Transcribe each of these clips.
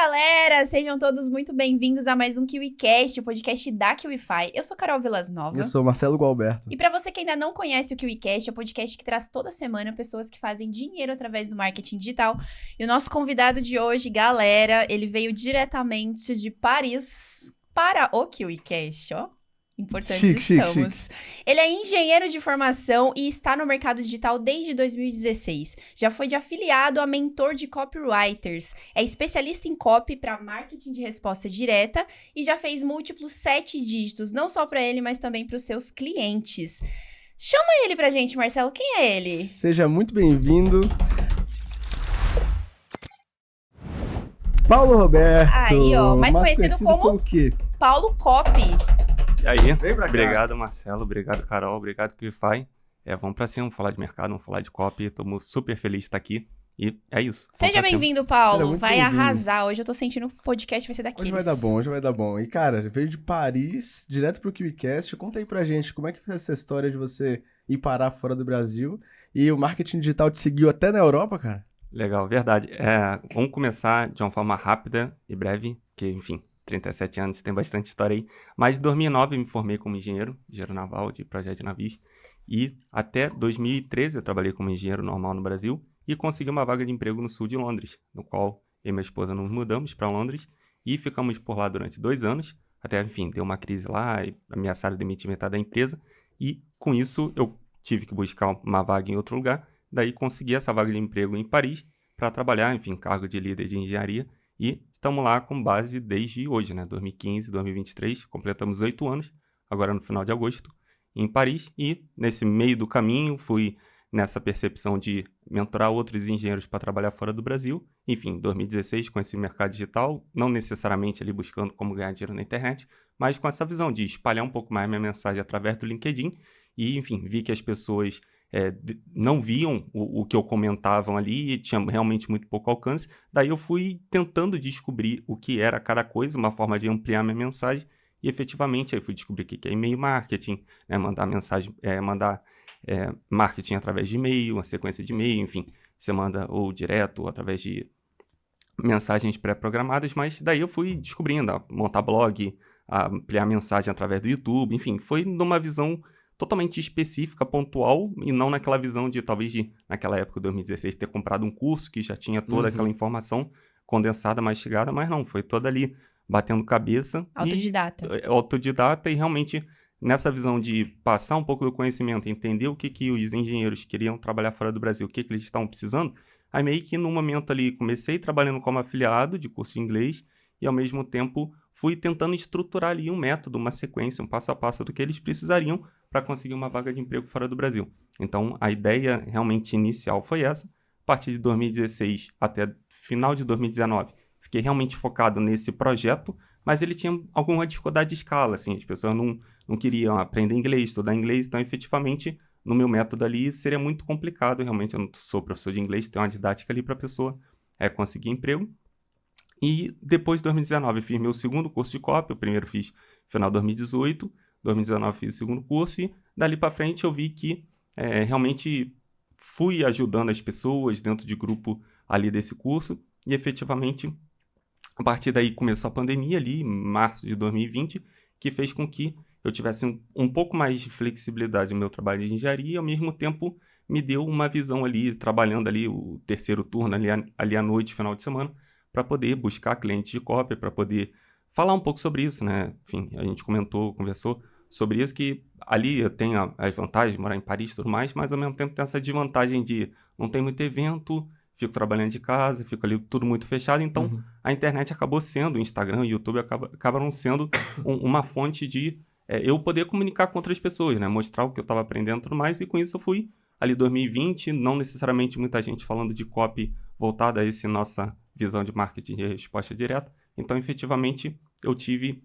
galera! Sejam todos muito bem-vindos a mais um KiwiCast, o podcast da KiwiFi. Eu sou Carol Vilas Nova. Eu sou Marcelo Gualberto. E pra você que ainda não conhece o KiwiCast, é o podcast que traz toda semana pessoas que fazem dinheiro através do marketing digital. E o nosso convidado de hoje, galera, ele veio diretamente de Paris para o KiwiCast, ó. Importantes estamos. Chique. Ele é engenheiro de formação e está no mercado digital desde 2016. Já foi de afiliado a mentor de copywriters. É especialista em copy para marketing de resposta direta e já fez múltiplos 7 dígitos, não só para ele, mas também para os seus clientes. Chama ele pra gente, Marcelo. Quem é ele? Seja muito bem-vindo. Paulo Roberto. Aí, ó, mais conhecido como quê? Paulo Copy. E aí, obrigado Marcelo, obrigado Carol, obrigado KiwiFi. Vamos pra cima, vamos falar de mercado, vamos falar de copy, estamos super felizes de estar aqui e é isso. Seja bem-vindo, Paulo, vai arrasar, hoje eu tô sentindo que o podcast vai ser daqueles. Hoje vai dar bom. E cara, veio de Paris, direto pro KiwiCast, conta aí pra gente, como é que foi essa história de você ir parar fora do Brasil e o marketing digital te seguiu até na Europa, cara? Legal, verdade. Vamos começar de uma forma rápida e breve, que enfim... 37 anos, tem bastante história aí. Mas em 2009 eu me formei como engenheiro naval de projeto de navios. E até 2013 eu trabalhei como engenheiro normal no Brasil e consegui uma vaga de emprego no sul de Londres, no qual eu e minha esposa nos mudamos para Londres e ficamos por lá durante 2 anos. Até, enfim, deu uma crise lá e ameaçaram demitir metade da empresa. E com isso eu tive que buscar uma vaga em outro lugar. Daí consegui essa vaga de emprego em Paris para trabalhar, enfim, cargo de líder de engenharia. E estamos lá com base desde hoje, né? 2015, 2023, completamos 8 anos, agora no final de agosto, em Paris. E nesse meio do caminho fui nessa percepção de mentorar outros engenheiros para trabalhar fora do Brasil. Enfim, em 2016 conheci o mercado digital, não necessariamente ali buscando como ganhar dinheiro na internet, mas com essa visão de espalhar um pouco mais minha mensagem através do LinkedIn. E, enfim, vi que as pessoas... não viam o que eu comentava ali e tinha realmente muito pouco alcance. Daí eu fui tentando descobrir o que era cada coisa, uma forma de ampliar minha mensagem e efetivamente aí fui descobrir o que é e-mail marketing, né? Mandar mensagem, marketing através de e-mail, uma sequência de e-mail, enfim, você manda ou direto ou através de mensagens pré-programadas, mas daí eu fui descobrindo, montar blog, ampliar a mensagem através do YouTube, enfim, foi numa visão totalmente específica, pontual, e não naquela visão de, talvez, naquela época, 2016, ter comprado um curso que já tinha toda aquela informação condensada, mastigada, mas não, foi toda ali batendo cabeça. Autodidata e realmente nessa visão de passar um pouco do conhecimento, entender o que os engenheiros queriam trabalhar fora do Brasil, o que eles estavam precisando, aí meio que no momento ali comecei trabalhando como afiliado de curso de inglês e ao mesmo tempo fui tentando estruturar ali um método, uma sequência, um passo a passo do que eles precisariam para conseguir uma vaga de emprego fora do Brasil. Então, a ideia realmente inicial foi essa. A partir de 2016 até final de 2019, fiquei realmente focado nesse projeto, mas ele tinha alguma dificuldade de escala, assim, as pessoas não queriam aprender inglês, estudar inglês, então, efetivamente, no meu método ali, seria muito complicado, realmente, eu não sou professor de inglês, tem uma didática ali para a pessoa conseguir emprego. E depois de 2019, eu fiz meu segundo curso de copy, o primeiro fiz no final de 2018, 2019 fiz o segundo curso e dali para frente eu vi que realmente fui ajudando as pessoas dentro de grupo ali desse curso e efetivamente a partir daí começou a pandemia ali em março de 2020 que fez com que eu tivesse um pouco mais de flexibilidade no meu trabalho de engenharia e ao mesmo tempo me deu uma visão ali, trabalhando ali o terceiro turno ali à noite, final de semana, para poder buscar clientes de copy, para poder falar um pouco sobre isso, né? Enfim, a gente conversou sobre isso, que ali eu tenho as vantagens de morar em Paris e tudo mais, mas ao mesmo tempo tem essa desvantagem de não ter muito evento, fico trabalhando de casa, fico ali tudo muito fechado, então a internet acabou sendo, o Instagram, o YouTube acabaram sendo uma fonte de eu poder comunicar com outras pessoas, né? Mostrar o que eu estava aprendendo e tudo mais, e com isso eu fui ali 2020, não necessariamente muita gente falando de copy voltada a essa nossa visão de marketing de resposta direta, então efetivamente eu tive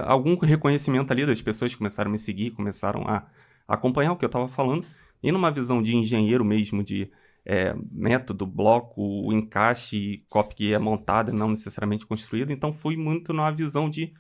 algum reconhecimento ali das pessoas que começaram a me seguir, começaram a acompanhar o que eu estava falando, e numa visão de engenheiro mesmo, de método, bloco, o encaixe, copy que é montada, não necessariamente construída, então fui muito numa visão de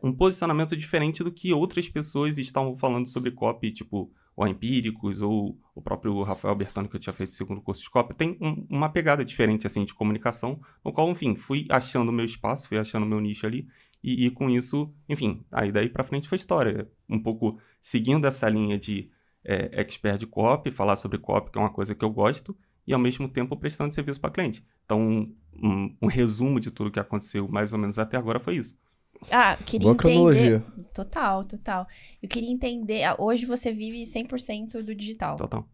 um posicionamento diferente do que outras pessoas estavam falando sobre copy, tipo, ou a Empíricos, ou o próprio Rafael Bertoni, que eu tinha feito o segundo curso de copy, tem uma pegada diferente, assim, de comunicação, no qual, enfim, fui achando o meu espaço, fui achando o meu nicho ali, e com isso, enfim, aí daí pra frente foi história. Um pouco seguindo essa linha de expert de copy, falar sobre copy, que é uma coisa que eu gosto, e ao mesmo tempo prestando serviço para cliente. Então, um resumo de tudo que aconteceu mais ou menos até agora foi isso. Eu queria Boa entender... cronologia. Total. Eu queria entender... Hoje você vive 100% do digital. Total.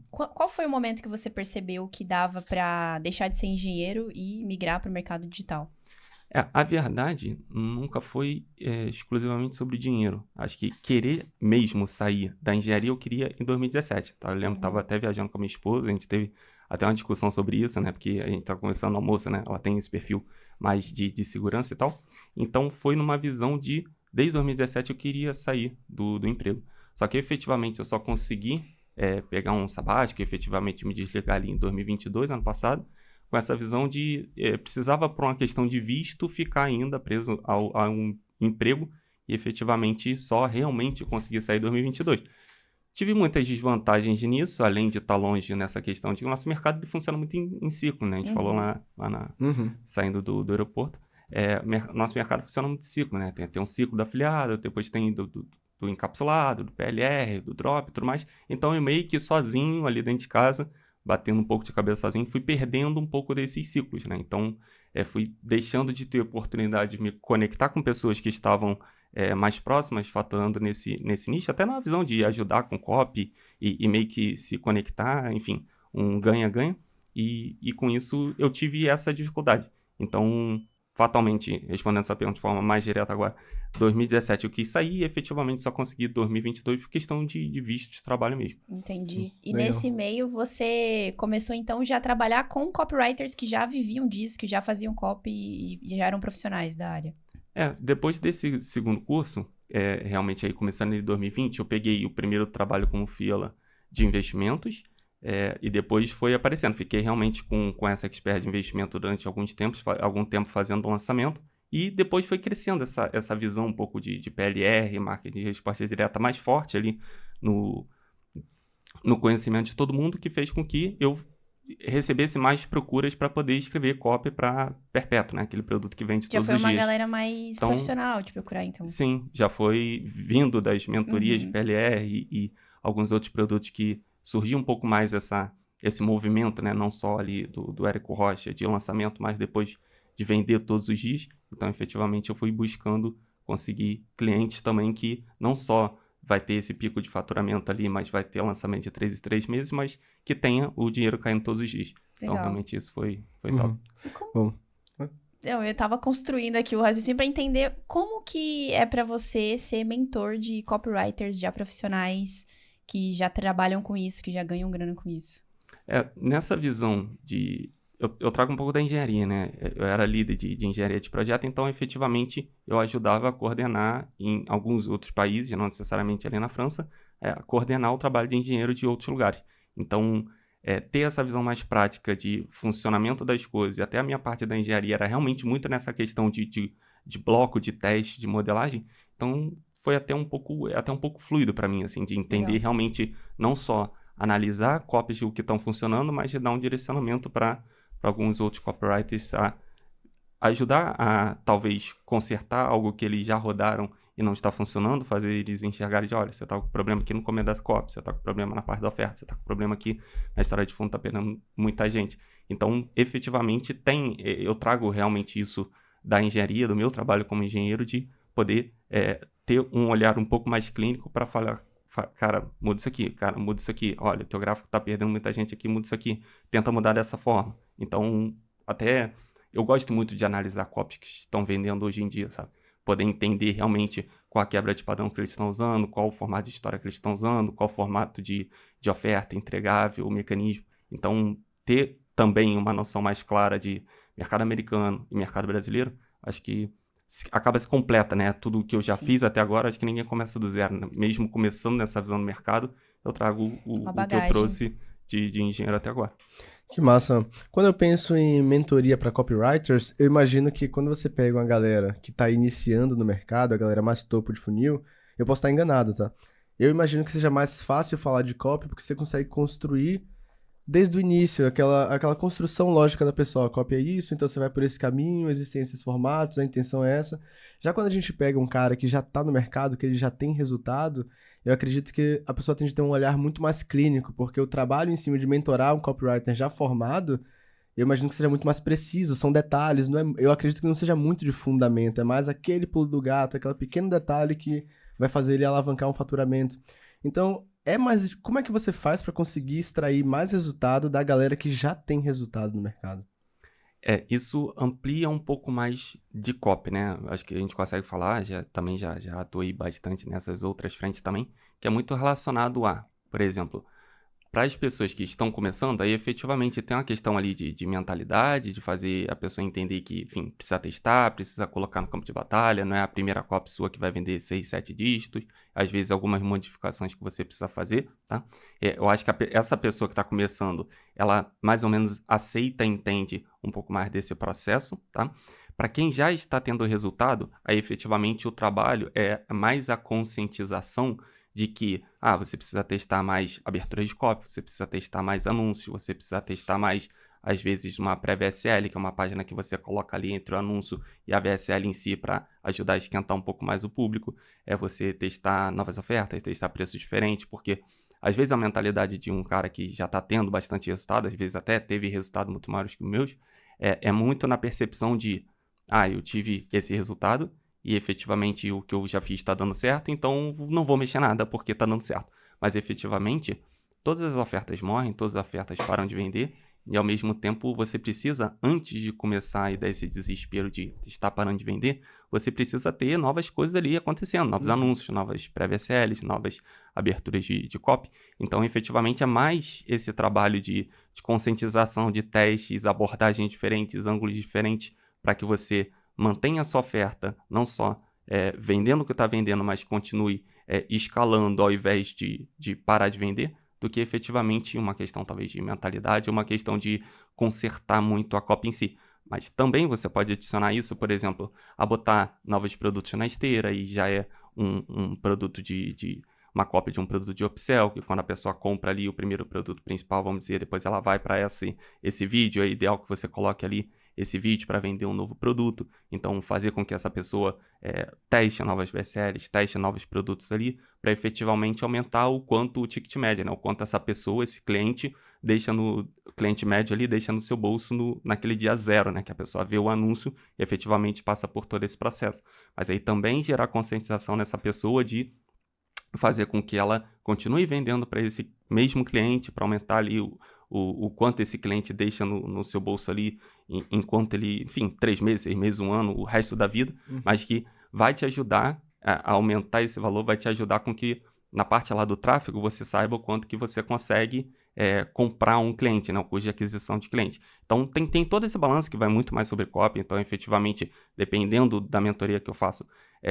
Qual foi o momento que você percebeu que dava pra deixar de ser engenheiro e migrar para o mercado digital? A verdade nunca foi exclusivamente sobre dinheiro. Acho que querer mesmo sair da engenharia eu queria em 2017. Tá? Eu lembro que estava até viajando com a minha esposa, a gente teve até uma discussão sobre isso, né? Porque a gente tá conversando no almoço, né? Ela tem esse perfil mais de segurança e tal. Então foi numa visão desde 2017 eu queria sair do emprego. Só que efetivamente eu só consegui pegar um sabático, efetivamente me desligar ali em 2022, ano passado, com essa visão de precisava, por uma questão de visto, ficar ainda preso a um emprego e efetivamente só realmente conseguir sair em 2022. Tive muitas desvantagens nisso, além de estar longe nessa questão de que o nosso mercado ele funciona muito em ciclo, né? A gente falou lá saindo do aeroporto. Nosso mercado funciona muito em ciclo, né? Tem um ciclo do afiliado, depois tem do encapsulado, do PLR, do drop e tudo mais. Então eu meio que sozinho ali dentro de casa, batendo um pouco de cabeça sozinho, fui perdendo um pouco desses ciclos, né? Então, fui deixando de ter oportunidade de me conectar com pessoas que estavam mais próximas, faturando nesse nicho, até na visão de ajudar com copy e meio que se conectar, enfim, um ganha-ganha. E com isso, eu tive essa dificuldade. Então, fatalmente, respondendo essa pergunta de forma mais direta agora, 2017 eu quis sair e efetivamente só consegui 2022 por questão de visto de trabalho mesmo. Entendi. E Legal. nesse meio você começou então já a trabalhar com copywriters que já viviam disso, que já faziam copy e já eram profissionais da área. Depois desse segundo curso, realmente aí começando em 2020, eu peguei o primeiro trabalho como freela de investimentos, e depois foi aparecendo. Fiquei realmente com essa expert de investimento durante algum tempo fazendo lançamento. E depois foi crescendo essa visão um pouco de PLR, marketing de resposta direta mais forte ali no conhecimento de todo mundo, que fez com que eu recebesse mais procuras para poder escrever copy para Perpétuo, né? Aquele produto que vende todos os dias. Já foi uma galera mais profissional de procurar, então. Sim, já foi vindo das mentorias de PLR e alguns outros produtos que surgiu um pouco mais esse movimento, né? Não só ali do Érico Rocha de lançamento, mas depois de vender todos os dias. Então, efetivamente, eu fui buscando conseguir clientes também que não só vai ter esse pico de faturamento ali, mas vai ter lançamento de 3 em 3 meses, mas que tenha o dinheiro caindo todos os dias. Legal. Então, realmente, isso foi top. E como... Bom. Eu tava construindo aqui o raciocínio para entender como que é para você ser mentor de copywriters já profissionais que já trabalham com isso, que já ganham grana com isso. Nessa visão de... Eu trago um pouco da engenharia, né? Eu era líder de engenharia de projeto, então, efetivamente, eu ajudava a coordenar em alguns outros países, não necessariamente ali na França, a coordenar o trabalho de engenheiro de outros lugares. Então, ter essa visão mais prática de funcionamento das coisas, e até a minha parte da engenharia era realmente muito nessa questão de bloco, de teste, de modelagem. Então, foi até um pouco fluido para mim, assim, de entender realmente não só analisar copies que estão funcionando, mas de dar um direcionamento para alguns outros copywriters a ajudar a, talvez, consertar algo que eles já rodaram e não está funcionando, fazer eles enxergarem de, olha, você está com problema aqui no começo da copy, você está com problema na parte da oferta, você está com problema aqui na história de fundo, está perdendo muita gente. Então, efetivamente, eu trago realmente isso da engenharia, do meu trabalho como engenheiro, de poder ter um olhar um pouco mais clínico para falar, cara, muda isso aqui, olha, teu gráfico tá perdendo muita gente aqui, muda isso aqui, tenta mudar dessa forma. Então, até eu gosto muito de analisar copies que estão vendendo hoje em dia, sabe? Poder entender realmente qual a quebra de padrão que eles estão usando, qual o formato de história que eles estão usando, qual o formato de oferta entregável, o mecanismo. Então, ter também uma noção mais clara de mercado americano e mercado brasileiro, acho que acaba se completa, né? Tudo que eu já fiz até agora, acho que ninguém começa do zero, né? Mesmo começando nessa visão do mercado, eu trago o que eu trouxe de engenheiro até agora. Que massa. Quando eu penso em mentoria para copywriters, eu imagino que quando você pega uma galera que está iniciando no mercado, a galera mais topo de funil, eu posso estar enganado, tá? Eu imagino que seja mais fácil falar de copy porque você consegue construir desde o início, aquela construção lógica da pessoa. A copy é isso, então você vai por esse caminho, existem esses formatos, a intenção é essa. Já quando a gente pega um cara que já tá no mercado, que ele já tem resultado, eu acredito que a pessoa tem de ter um olhar muito mais clínico, porque o trabalho em cima de mentorar um copywriter já formado, eu imagino que seja muito mais preciso, são detalhes, não é, eu acredito que não seja muito de fundamento, é mais aquele pulo do gato, aquele pequeno detalhe que vai fazer ele alavancar um faturamento. Então, como é que você faz para conseguir extrair mais resultado da galera que já tem resultado no mercado? Isso amplia um pouco mais de copy, né? Acho que a gente consegue falar, também já atuei bastante nessas outras frentes também, que é muito relacionado a, por exemplo, para as pessoas que estão começando, aí efetivamente tem uma questão ali de mentalidade, de fazer a pessoa entender que, enfim, precisa testar, precisa colocar no campo de batalha, não é a primeira copy sua que vai vender 6, 7 dígitos, às vezes algumas modificações que você precisa fazer, tá? Eu acho que essa pessoa que está começando, ela mais ou menos aceita e entende um pouco mais desse processo, tá? Para quem já está tendo resultado, aí efetivamente o trabalho é mais a conscientização de que, você precisa testar mais abertura de copy, você precisa testar mais anúncios, você precisa testar mais, às vezes, uma pré-VSL, que é uma página que você coloca ali entre o anúncio e a VSL em si para ajudar a esquentar um pouco mais o público. É você testar novas ofertas, testar preços diferentes, porque às vezes a mentalidade de um cara que já está tendo bastante resultado, às vezes até teve resultados muito maiores que os meus, é muito na percepção de, eu tive esse resultado, e efetivamente o que eu já fiz está dando certo, então não vou mexer nada porque está dando certo. Mas efetivamente, todas as ofertas morrem, todas as ofertas param de vender, e ao mesmo tempo você precisa, antes de começar a dar esse desespero de estar parando de vender, você precisa ter novas coisas ali acontecendo, novos anúncios, novas pré-VSLs, novas aberturas de copy. Então, efetivamente, é mais esse trabalho de conscientização, de testes, abordagens diferentes, ângulos diferentes, para que você mantenha a sua oferta, não só vendendo o que está vendendo, mas continue escalando ao invés de parar de vender, do que efetivamente uma questão talvez de mentalidade, uma questão de consertar muito a copy em si. Mas também você pode adicionar isso, por exemplo, a botar novos produtos na esteira, e já é um produto uma cópia de um produto de upsell, que quando a pessoa compra ali o primeiro produto principal, vamos dizer, depois ela vai para esse vídeo, é ideal que você coloque ali esse vídeo para vender um novo produto. Então, fazer com que essa pessoa teste novas VSLs, teste novos produtos ali, para efetivamente aumentar o quanto o ticket médio, né? O quanto essa pessoa, esse cliente, cliente médio ali, deixa no seu bolso naquele dia zero, né? Que a pessoa vê o anúncio e efetivamente passa por todo esse processo. Mas aí também gerar conscientização nessa pessoa de fazer com que ela continue vendendo para esse mesmo cliente, para aumentar ali o quanto esse cliente deixa no seu bolso ali, enquanto ele, enfim, 3 meses, 6 meses, 1 ano, o resto da vida, mas que vai te ajudar a aumentar esse valor, vai te ajudar com que, na parte lá do tráfego, você saiba o quanto que você consegue comprar um cliente, né, o custo de aquisição de cliente. Então, tem todo esse balanço que vai muito mais sobre copy. Então, efetivamente, dependendo da mentoria que eu faço,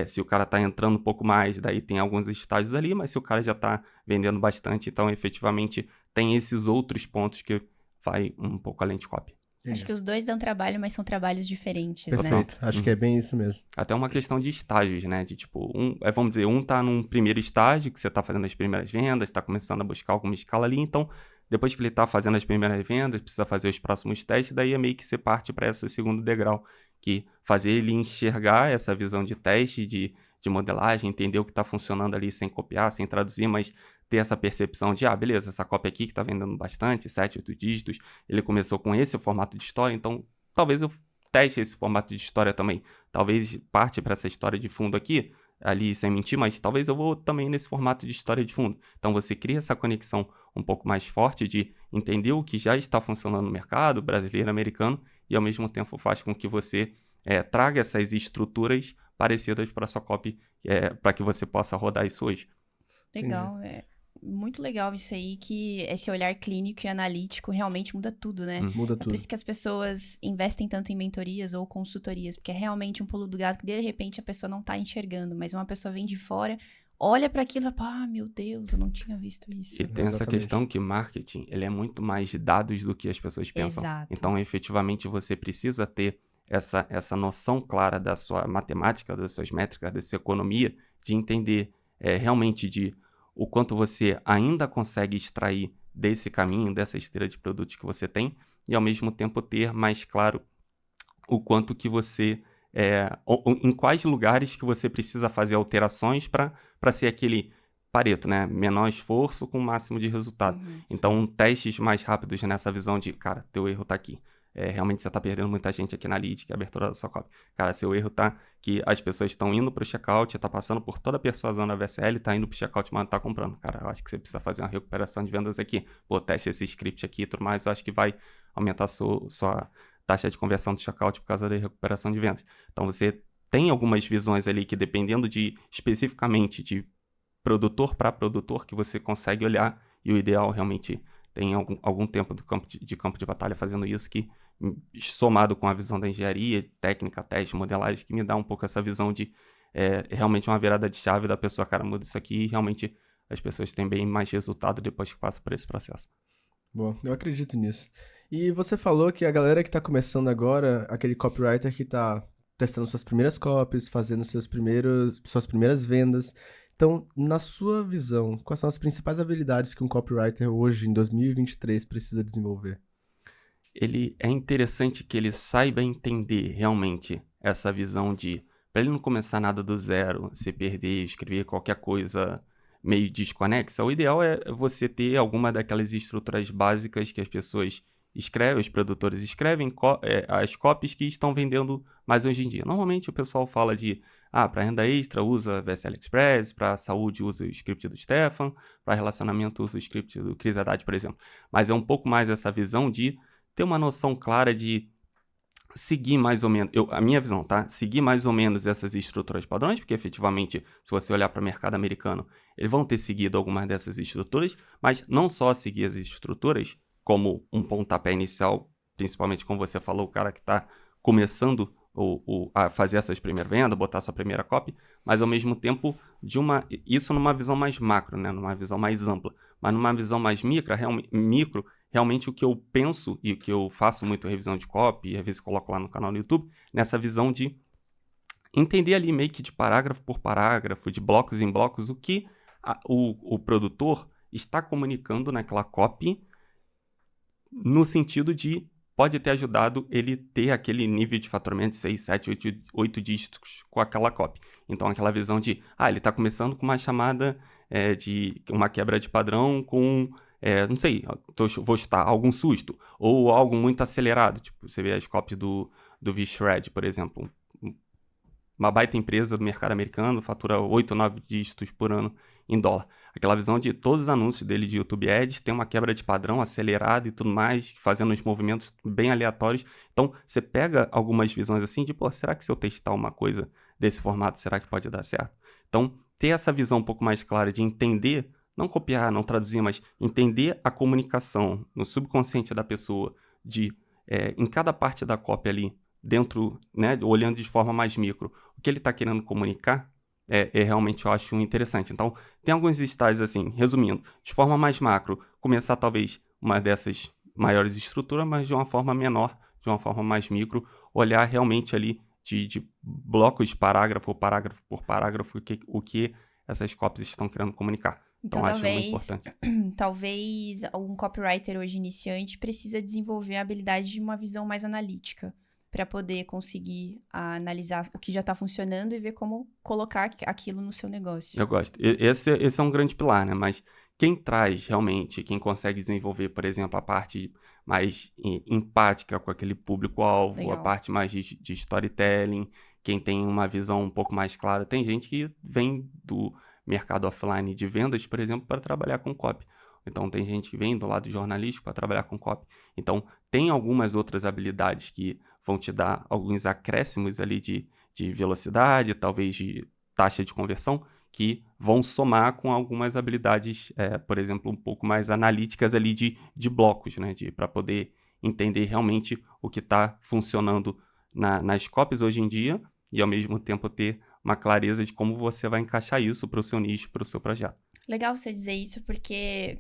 se o cara está entrando um pouco mais, daí tem alguns estágios ali, mas se o cara já está vendendo bastante, então, efetivamente, tem esses outros pontos que vai um pouco além de copy. Acho que os dois dão trabalho, mas são trabalhos diferentes, Perfeito. né? Acho que é bem isso mesmo. Até uma questão de estágios, né? De tipo, vamos dizer, um tá num primeiro estágio, que você tá fazendo as primeiras vendas, tá começando a buscar alguma escala ali, então, depois que ele tá fazendo as primeiras vendas, precisa fazer os próximos testes, daí é meio que você parte para esse segundo degrau, que fazer ele enxergar essa visão de teste, de modelagem, entender o que tá funcionando ali sem copiar, sem traduzir, mas ter essa percepção de, beleza, essa cópia aqui que tá vendendo bastante, 7, 8 dígitos, ele começou com esse formato de história, então talvez eu teste esse formato de história também. Talvez parte para essa história de fundo aqui, ali sem mentir, mas talvez eu vou também nesse formato de história de fundo. Então você cria essa conexão um pouco mais forte de entender o que já está funcionando no mercado brasileiro, americano, e ao mesmo tempo faz com que você traga essas estruturas parecidas para a sua copy, para que você possa rodar isso hoje. Legal, muito legal isso aí, que esse olhar clínico e analítico realmente muda tudo, né? Muda É tudo. por isso que as pessoas investem tanto em mentorias ou consultorias, porque é realmente um pulo do gato que de repente a pessoa não tá enxergando, mas uma pessoa vem de fora, olha para aquilo e fala, meu Deus, eu não tinha visto isso. E tem essa questão que marketing, ele é muito mais de dados do que as pessoas pensam. Exato. Então, efetivamente, você precisa ter essa noção clara da sua matemática, das suas métricas, da sua economia, de entender realmente o quanto você ainda consegue extrair desse caminho, dessa esteira de produtos que você tem, e ao mesmo tempo ter mais claro o quanto que você, em quais lugares que você precisa fazer alterações para ser aquele Pareto, né? Menor esforço com o máximo de resultado. Então, testes mais rápidos nessa visão de, cara, teu erro tá aqui. Realmente você tá perdendo muita gente aqui na lead, que é a abertura da sua copy. Cara, seu erro tá que as pessoas estão indo pro checkout, tá passando por toda a persuasão da VSL, tá indo pro checkout, mas não tá comprando. Cara, eu acho que você precisa fazer uma recuperação de vendas aqui. Pô, teste esse script aqui e tudo mais, eu acho que vai aumentar a sua taxa de conversão do checkout por causa da recuperação de vendas. Então, você tem algumas visões ali que, dependendo especificamente de produtor para produtor, que você consegue olhar, e o ideal realmente tem algum tempo de campo de batalha fazendo isso, que somado com a visão da engenharia, técnica, teste, modelagem, que me dá um pouco essa visão de realmente uma virada de chave da pessoa, cara, muda isso aqui, e realmente as pessoas têm bem mais resultado depois que passam por esse processo. Bom, eu acredito nisso. E você falou que a galera que tá começando agora, aquele copywriter que tá testando suas primeiras copies, fazendo suas primeiras vendas. Então, na sua visão, quais são as principais habilidades que um copywriter hoje, em 2023, precisa desenvolver? É interessante que ele saiba entender realmente essa visão de, para ele não começar nada do zero, se perder, escrever qualquer coisa meio desconexa, o ideal é você ter alguma daquelas estruturas básicas que as pessoas escrevem, os produtores escrevem, as copies que estão vendendo mais hoje em dia. Normalmente o pessoal fala de para renda extra usa VSL Express, para saúde usa o script do Stefan, para relacionamento usa o script do Cris Haddad, por exemplo. Mas é um pouco mais essa visão de ter uma noção clara de seguir mais ou menos, a minha visão, tá? Seguir mais ou menos essas estruturas padrões, porque efetivamente, se você olhar para o mercado americano, eles vão ter seguido algumas dessas estruturas, mas não só seguir as estruturas como um pontapé inicial, principalmente como você falou, o cara que está começando a fazer a sua primeira venda, botar a sua primeira copy, mas ao mesmo tempo isso numa visão mais macro, né? Numa visão mais ampla, mas numa visão mais micro, realmente o que eu penso e o que eu faço muito revisão de copy, e às vezes coloco lá no canal do YouTube, nessa visão de entender ali meio que de parágrafo por parágrafo, de blocos em blocos, o que o produtor está comunicando naquela copy, no sentido de pode ter ajudado ele ter aquele nível de faturamento de 6, 7, 8 dígitos com aquela copy. Então, aquela visão de, ele está começando com uma chamada de uma quebra de padrão com, não sei, vou chutar, algum susto, ou algo muito acelerado. Tipo, você vê as copies do V-Shred, por exemplo. Uma baita empresa do mercado americano, fatura 8 ou 9 dígitos por ano em dólar. Aquela visão de todos os anúncios dele de YouTube Ads tem uma quebra de padrão acelerada e tudo mais, fazendo uns movimentos bem aleatórios. Então, você pega algumas visões assim de, será que se eu testar uma coisa desse formato, será que pode dar certo? Então, ter essa visão um pouco mais clara de entender, não copiar, não traduzir, mas entender a comunicação no subconsciente da pessoa, de em cada parte da cópia ali, dentro, né, olhando de forma mais micro, o que ele está querendo comunicar, realmente eu acho interessante. Então, tem alguns estágios assim, resumindo, de forma mais macro, começar talvez uma dessas maiores estruturas, mas de uma forma menor, de uma forma mais micro, olhar realmente ali de blocos, parágrafo por parágrafo, o que essas copies estão querendo comunicar. Então, acho muito importante. Talvez um copywriter hoje iniciante precisa desenvolver a habilidade de uma visão mais analítica, para poder conseguir analisar o que já está funcionando e ver como colocar aquilo no seu negócio. Eu gosto. Esse é um grande pilar, né? Mas quem traz realmente, quem consegue desenvolver, por exemplo, a parte mais empática com aquele público-alvo, Legal. A parte mais de storytelling, quem tem uma visão um pouco mais clara. Tem gente que vem do mercado offline de vendas, por exemplo, para trabalhar com copy. Então, tem gente que vem do lado jornalístico para trabalhar com copy. Então, tem algumas outras habilidades que vão te dar alguns acréscimos ali de velocidade, talvez de taxa de conversão, que vão somar com algumas habilidades, por exemplo, um pouco mais analíticas ali de blocos, né? Para poder entender realmente o que está funcionando nas copies hoje em dia e, ao mesmo tempo, ter uma clareza de como você vai encaixar isso para o seu nicho, para o seu projeto. Legal você dizer isso, porque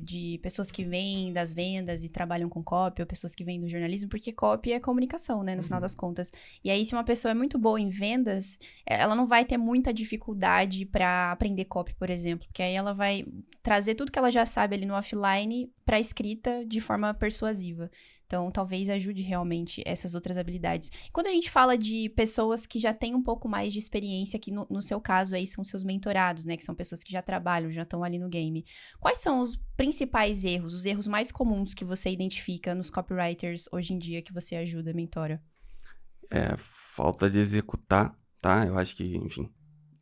de pessoas que vêm das vendas e trabalham com copy, ou pessoas que vêm do jornalismo, porque copy é comunicação, né, no final das contas. E aí, se uma pessoa é muito boa em vendas, ela não vai ter muita dificuldade para aprender copy, por exemplo, porque aí ela vai trazer tudo que ela já sabe ali no offline para escrita de forma persuasiva. Então, talvez ajude realmente essas outras habilidades. E quando a gente fala de pessoas que já têm um pouco mais de experiência, que no seu caso aí são seus mentorados, né? Que são pessoas que já trabalham, já estão ali no game. Quais são os principais erros, os erros mais comuns que você identifica nos copywriters hoje em dia que você ajuda, mentora? Falta de executar, tá? Eu acho que, enfim,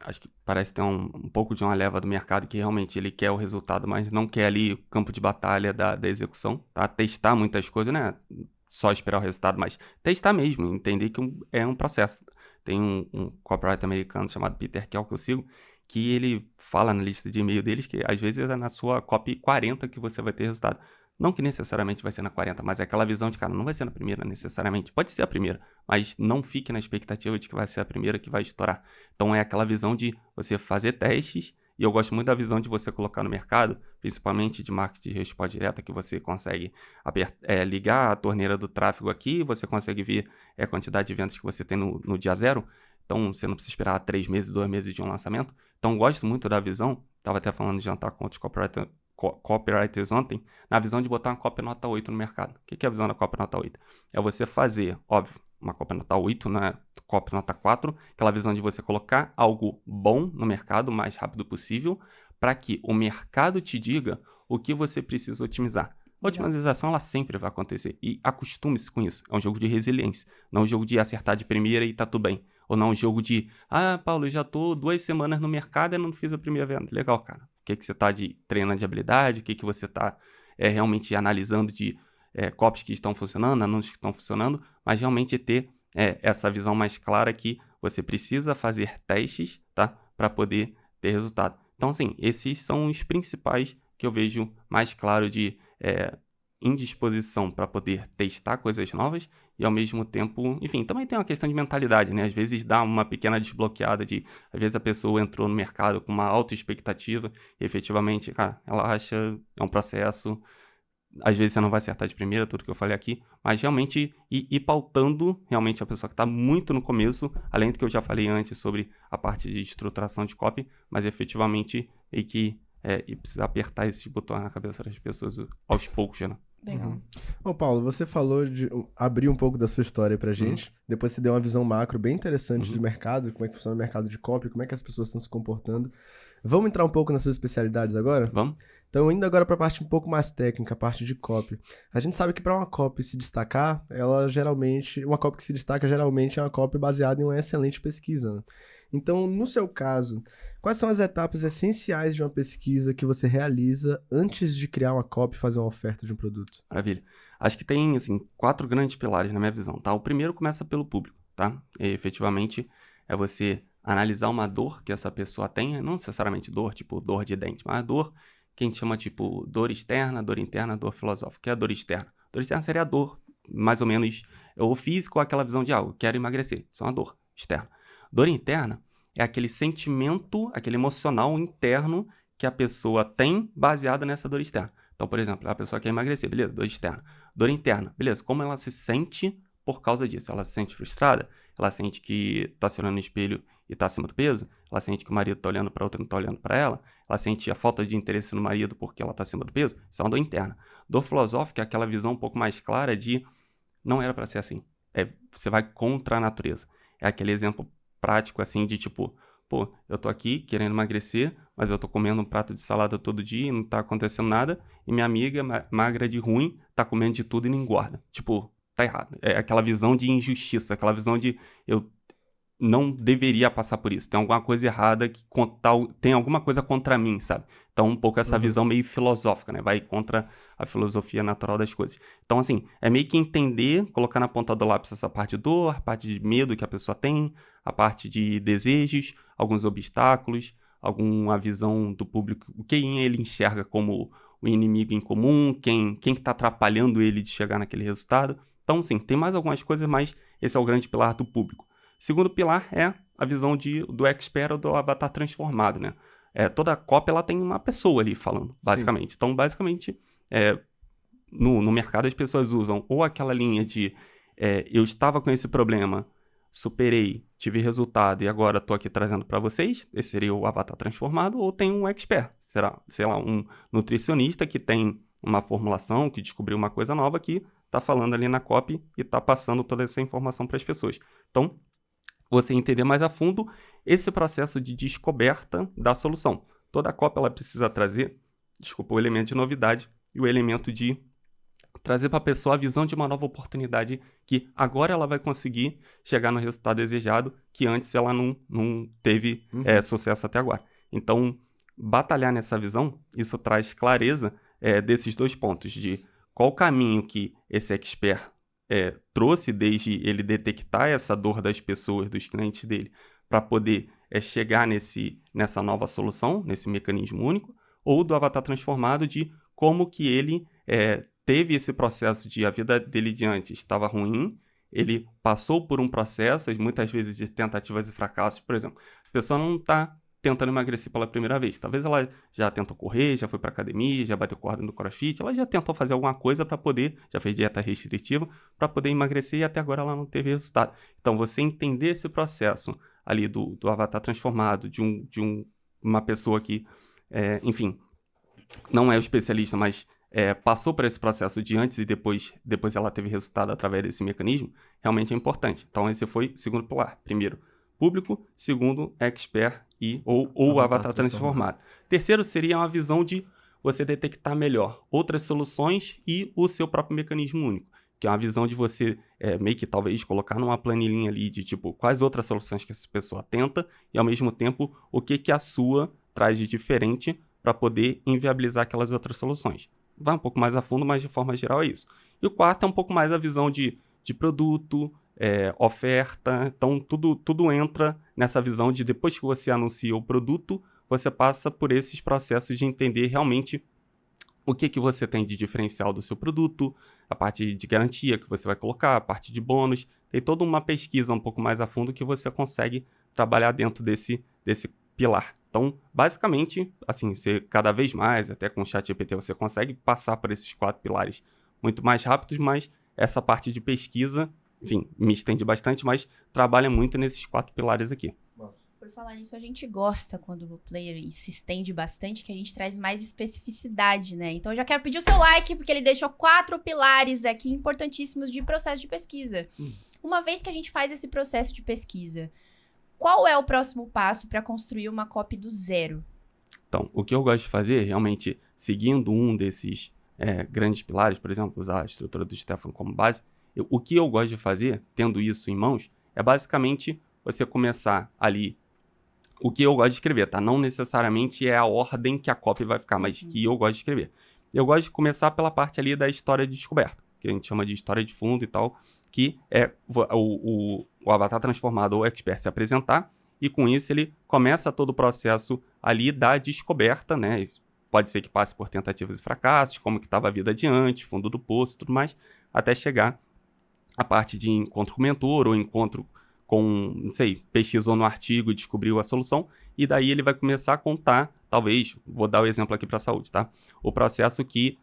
acho que parece ter um pouco de uma leva do mercado que realmente ele quer o resultado, mas não quer ali o campo de batalha da execução, tá? Testar muitas coisas, né? Só esperar o resultado, mas testar mesmo, entender que é um processo. Tem um copywriter americano chamado Peter Kell, que eu sigo, que ele fala na lista de e-mail deles que às vezes é na sua copy 40 que você vai ter resultado. Não que necessariamente vai ser na 40, mas é aquela visão de, cara, não vai ser na primeira necessariamente. Pode ser a primeira, mas não fique na expectativa de que vai ser a primeira que vai estourar. Então é aquela visão de você fazer testes, e eu gosto muito da visão de você colocar no mercado, principalmente de marketing de resposta direta, que você consegue ligar a torneira do tráfego aqui, você consegue ver a quantidade de vendas que você tem no dia zero. Então você não precisa esperar 3 meses, 2 meses de um lançamento. Então gosto muito da visão, estava até falando de jantar com outros copywriters ontem, na visão de botar uma copy nota 8 no mercado. O que é a visão da copy nota 8? É você fazer, óbvio, uma copy nota 8, né? Copy nota 4, aquela visão de você colocar algo bom no mercado o mais rápido possível, para que o mercado te diga o que você precisa otimizar. A otimização, ela sempre vai acontecer, e acostume-se com isso. É um jogo de resiliência, não um jogo de acertar de primeira e tá tudo bem. Ou não um jogo de, Paulo, eu já tô 2 semanas no mercado e não fiz a primeira venda. Legal, cara. O que você tá treinando de habilidade, o que você tá realmente analisando de copies que estão funcionando, anúncios que estão funcionando, mas realmente ter essa visão mais clara que você precisa fazer testes, tá? Para poder ter resultado. Então, assim, esses são os principais que eu vejo mais claro de indisposição para poder testar coisas novas e, ao mesmo tempo, enfim, também tem uma questão de mentalidade, né? Às vezes dá uma pequena desbloqueada às vezes a pessoa entrou no mercado com uma alta expectativa e, efetivamente, cara, ela acha, é um processo, às vezes você não vai acertar de primeira, tudo que eu falei aqui, mas realmente ir pautando realmente a pessoa que está muito no começo, além do que eu já falei antes sobre a parte de estruturação de copy, mas efetivamente e precisa apertar esse botão na cabeça das pessoas aos poucos, né? Legal. Ô, Paulo, você falou de abrir um pouco da sua história pra gente. Depois você deu uma visão macro bem interessante do mercado, como é que funciona o mercado de copy, como é que as pessoas estão se comportando. Vamos entrar um pouco nas suas especialidades agora? Vamos? Então, indo agora para a parte um pouco mais técnica, a parte de copy. A gente sabe que para uma copy se destacar, uma copy que se destaca geralmente é uma copy baseada em uma excelente pesquisa, né? Então, no seu caso, quais são as etapas essenciais de uma pesquisa que você realiza antes de criar uma copy e fazer uma oferta de um produto? Maravilha. Acho que tem, assim, 4 grandes pilares na minha visão, tá? O primeiro começa pelo público, tá? E, efetivamente, é você analisar uma dor que essa pessoa tenha, não necessariamente dor, tipo dor de dente, mas dor que a gente chama, tipo, dor externa, dor interna, dor filosófica. Que é a dor externa? Dor externa seria a dor, mais ou menos, ou físico, ou aquela visão de algo, quero emagrecer. Isso é uma dor externa. Dor interna é aquele sentimento, aquele emocional interno que a pessoa tem baseado nessa dor externa. Então, por exemplo, a pessoa quer emagrecer, beleza, dor externa. Dor interna, beleza, como ela se sente por causa disso? Ela se sente frustrada? Ela sente que tá se olhando no espelho e tá acima do peso? Ela sente que o marido tá olhando para outra e não tá olhando para ela? Ela sente a falta de interesse no marido porque ela tá acima do peso? Isso é uma dor interna. Dor filosófica é aquela visão um pouco mais clara de não era para ser assim. Você vai contra a natureza. É aquele exemplo prático assim de tipo, pô, eu tô aqui querendo emagrecer, mas eu tô comendo um prato de salada todo dia e não tá acontecendo nada, e minha amiga magra de ruim tá comendo de tudo e não engorda. Tipo, tá errado. É aquela visão de injustiça, aquela visão de eu não deveria passar por isso. Tem alguma coisa errada, tem alguma coisa contra mim, sabe? Então, um pouco essa visão meio filosófica, né? Vai contra a filosofia natural das coisas. Então, assim, é meio que entender, colocar na ponta do lápis essa parte de dor, a parte de medo que a pessoa tem, a parte de desejos, alguns obstáculos, alguma visão do público, o que ele enxerga como o inimigo em comum, quem que tá atrapalhando ele de chegar naquele resultado. Então, sim, tem mais algumas coisas, mas esse é o grande pilar do público. Segundo pilar é a visão do expert ou do avatar transformado, né? toda copy ela tem uma pessoa ali falando, basicamente. Sim. Então, basicamente, no mercado as pessoas usam ou aquela linha de eu estava com esse problema, superei, tive resultado e agora estou aqui trazendo para vocês, esse seria o avatar transformado, ou tem um expert, será, sei lá, um nutricionista que tem uma formulação, que descobriu uma coisa nova que está falando ali na copy e está passando toda essa informação para as pessoas. Então, você entender mais a fundo esse processo de descoberta da solução. Toda copy ela precisa trazer, o elemento de novidade e o elemento de trazer para a pessoa a visão de uma nova oportunidade que agora ela vai conseguir chegar no resultado desejado que antes ela não teve sucesso até agora. Então, batalhar nessa visão, isso traz clareza desses dois pontos, de qual caminho que esse expert trouxe desde ele detectar essa dor das pessoas, dos clientes dele, para poder chegar nessa nova solução, nesse mecanismo único, ou do avatar transformado de como que ele teve esse processo de a vida dele de antes estava ruim, ele passou por um processo, muitas vezes de tentativas e fracassos, por exemplo. A pessoa não está tentando emagrecer pela primeira vez. Talvez ela já tentou correr, já foi para academia, já bateu corda no crossfit, ela já tentou fazer alguma coisa para poder, já fez dieta restritiva, para poder emagrecer e até agora ela não teve resultado. Então, você entender esse processo ali do avatar transformado, de uma pessoa que, enfim, não é o especialista, mas passou por esse processo de antes e depois ela teve resultado através desse mecanismo, realmente é importante. Então, esse foi o segundo pilar. Primeiro, público. Segundo, expert ou avatar transformado. Terceiro seria uma visão de você detectar melhor outras soluções e o seu próprio mecanismo único, que é uma visão de você meio que talvez colocar numa planilhinha ali de tipo quais outras soluções que essa pessoa tenta e ao mesmo tempo o que a sua traz de diferente para poder inviabilizar aquelas outras soluções. Vai um pouco mais a fundo, mas de forma geral é isso. E o quarto é um pouco mais a visão de produto, oferta. Então, tudo entra nessa visão de depois que você anuncia o produto, você passa por esses processos de entender realmente o que você tem de diferencial do seu produto, a parte de garantia que você vai colocar, a parte de bônus. Tem toda uma pesquisa um pouco mais a fundo que você consegue trabalhar dentro desse pilar. Então, basicamente, assim, você cada vez mais, até com o ChatGPT, você consegue passar por esses 4 pilares muito mais rápidos, mas essa parte de pesquisa, enfim, me estende bastante, mas trabalha muito nesses 4 pilares aqui. Nossa. Por falar nisso, a gente gosta quando o player se estende bastante, que a gente traz mais especificidade, né? Então, eu já quero pedir o seu like, porque ele deixou 4 pilares aqui importantíssimos de processo de pesquisa. Uma vez que a gente faz esse processo de pesquisa, qual é o próximo passo para construir uma copy do zero? Então, o que eu gosto de fazer, realmente, seguindo um desses grandes pilares, por exemplo, usar a estrutura do Stefan como base, o que eu gosto de fazer, tendo isso em mãos, é basicamente você começar ali, o que eu gosto de escrever, tá? Não necessariamente é a ordem que a copy vai ficar, mas que eu gosto de escrever. Eu gosto de começar pela parte ali da história de descoberta, que a gente chama de história de fundo e tal, que é o avatar transformado ou expert se apresentar, e com isso ele começa todo o processo ali da descoberta, né? Pode ser que passe por tentativas e fracassos, como que estava a vida adiante, fundo do poço e tudo mais, até chegar a parte de encontro com o mentor ou encontro com, não sei, pesquisou no artigo e descobriu a solução, e daí ele vai começar a contar, talvez, vou dar o exemplo aqui para a saúde, tá? O processo que